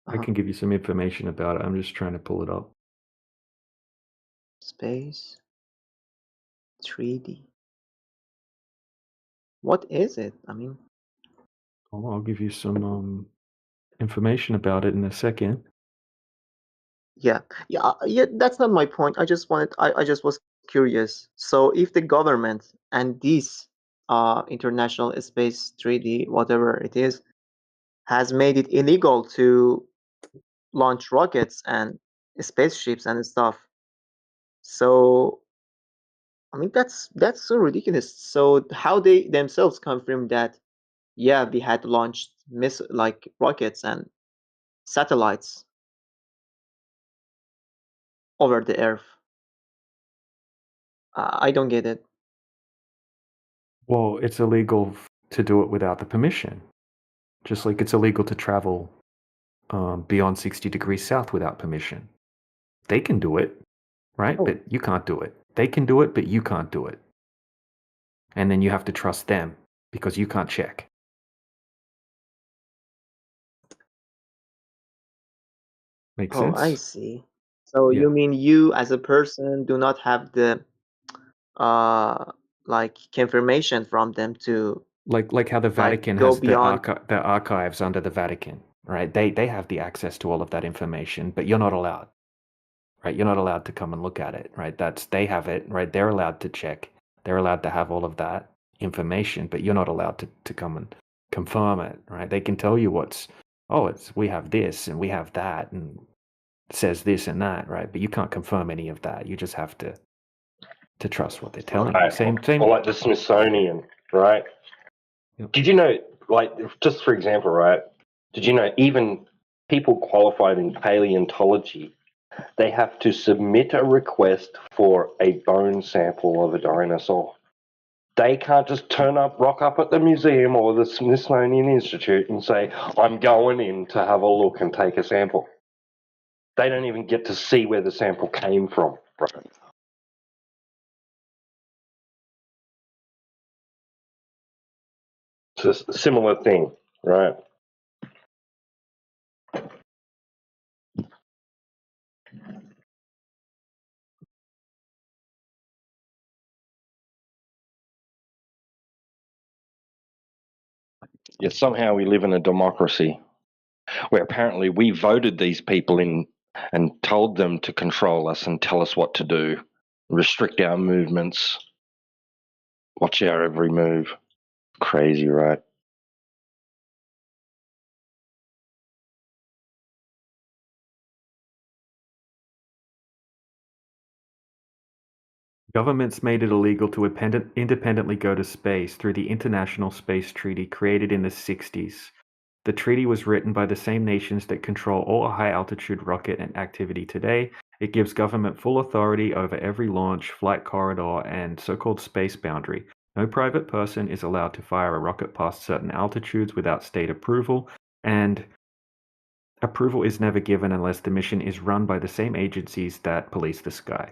[SPEAKER 5] I can give you some information about it. I'm just trying to pull it up.
[SPEAKER 1] space treaty. What is it? I mean,
[SPEAKER 5] Oh, I'll give you some information about it in a second.
[SPEAKER 1] yeah, yeah. That's not my point. I just was curious. So, if the government and this international space treaty, whatever it is, has made it illegal to launch rockets and spaceships and stuff, so I mean that's so ridiculous. So how they themselves confirm that yeah we had launched like rockets and satellites over the earth? I don't get it.
[SPEAKER 5] Well, it's illegal to do it without the permission. Just like it's illegal to travel beyond 60 degrees south without permission. They can do it, right?
[SPEAKER 1] Oh,
[SPEAKER 5] But you can't do it. They can do it, but you can't do it. And then you have to trust them because you can't check. Make
[SPEAKER 1] oh, I
[SPEAKER 5] sense?
[SPEAKER 1] see. So
[SPEAKER 5] Yeah.
[SPEAKER 1] you mean you as a person do not have the uh like confirmation from them to
[SPEAKER 5] Like how the
[SPEAKER 1] like
[SPEAKER 5] Vatican
[SPEAKER 1] go
[SPEAKER 5] has
[SPEAKER 1] beyond.
[SPEAKER 5] the archives under the Vatican, right? They have the access to all of that information, but you're not allowed, right? You're not allowed to come and look at it, right? They have it, right? They're allowed to check. They're allowed to have all of that information, but you're not allowed to come and confirm it, right? They can tell you we have this and we have that and it says this and that, right? But you can't confirm any of that. You just have to trust what they're telling you.
[SPEAKER 2] Right. Or like the Smithsonian, right?
[SPEAKER 5] Yep.
[SPEAKER 2] Did you know, like, just for example, right? Did you know even people qualified in paleontology, they have to submit a request for a bone sample of a dinosaur? They can't just rock up at the museum or the Smithsonian Institute and say, I'm going in to have a look and take a sample. They don't even get to see where the sample came from. Right? It's a similar thing, right? Yet somehow we live in a democracy where apparently we voted these people in and told them to control us and tell us what to do, restrict our movements, watch our every move. Crazy, right?
[SPEAKER 5] Governments made it illegal to independently go to space through the International Space Treaty created in the 60s. The treaty was written by the same nations that control all high-altitude rocket and activity today. It gives government full authority over every launch, flight corridor, and so-called space boundary. No private person is allowed to fire a rocket past certain altitudes without state approval, and approval is never given unless the mission is run by the same agencies that police the sky.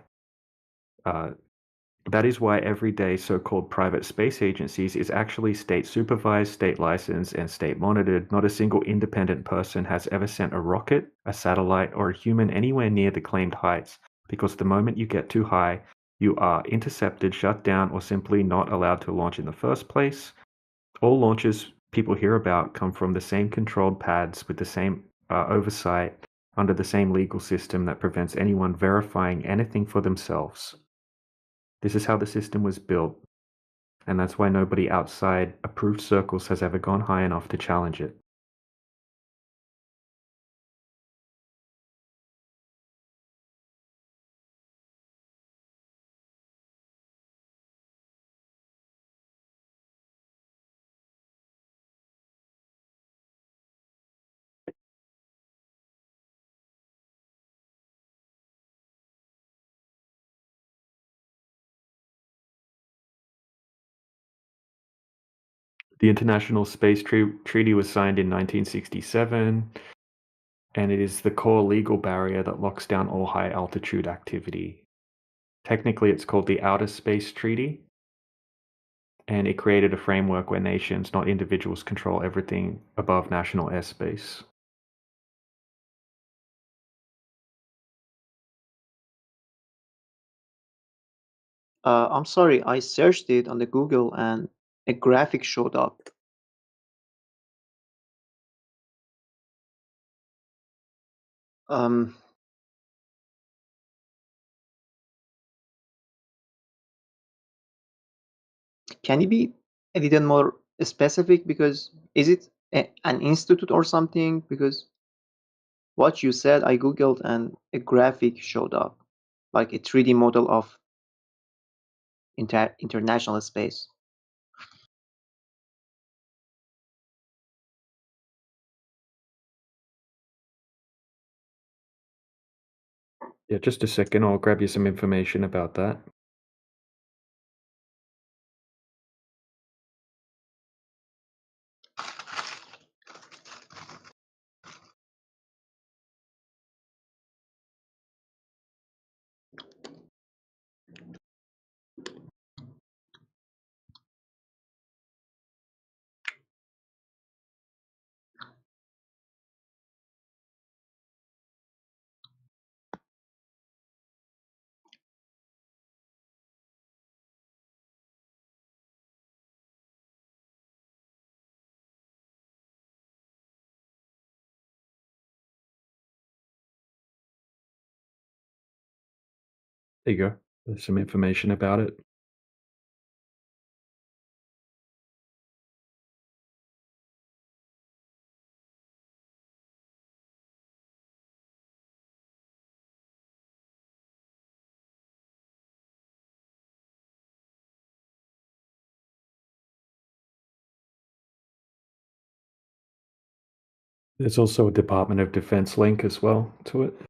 [SPEAKER 5] That is why everyday so-called private space agencies is actually state-supervised, state-licensed, and state-monitored. Not a single independent person has ever sent a rocket, a satellite, or a human anywhere near the claimed heights, because the moment you get too high, you are intercepted, shut down, or simply not allowed to launch in the first place. All launches people hear about come from the same controlled pads with the same oversight under the same legal system that prevents anyone verifying anything for themselves. This is how the system was built, and that's why nobody outside approved circles has ever gone high enough to challenge it. The International Space Treaty was signed in 1967, and it is the core legal barrier that locks down all high-altitude activity. Technically, it's called the Outer Space Treaty, and it created a framework where nations, not individuals, control everything above national airspace.
[SPEAKER 1] I'm sorry, I searched it on the Google and a graphic showed up. Um, can you be a little more specific? Because is it an institute or something? Because what you said, I Googled and a graphic showed up, like a 3D model of international space.
[SPEAKER 5] Yeah, just a second, I'll grab you some information about that. There you go. There's some information about it. There's also a Department of Defense link as well to it.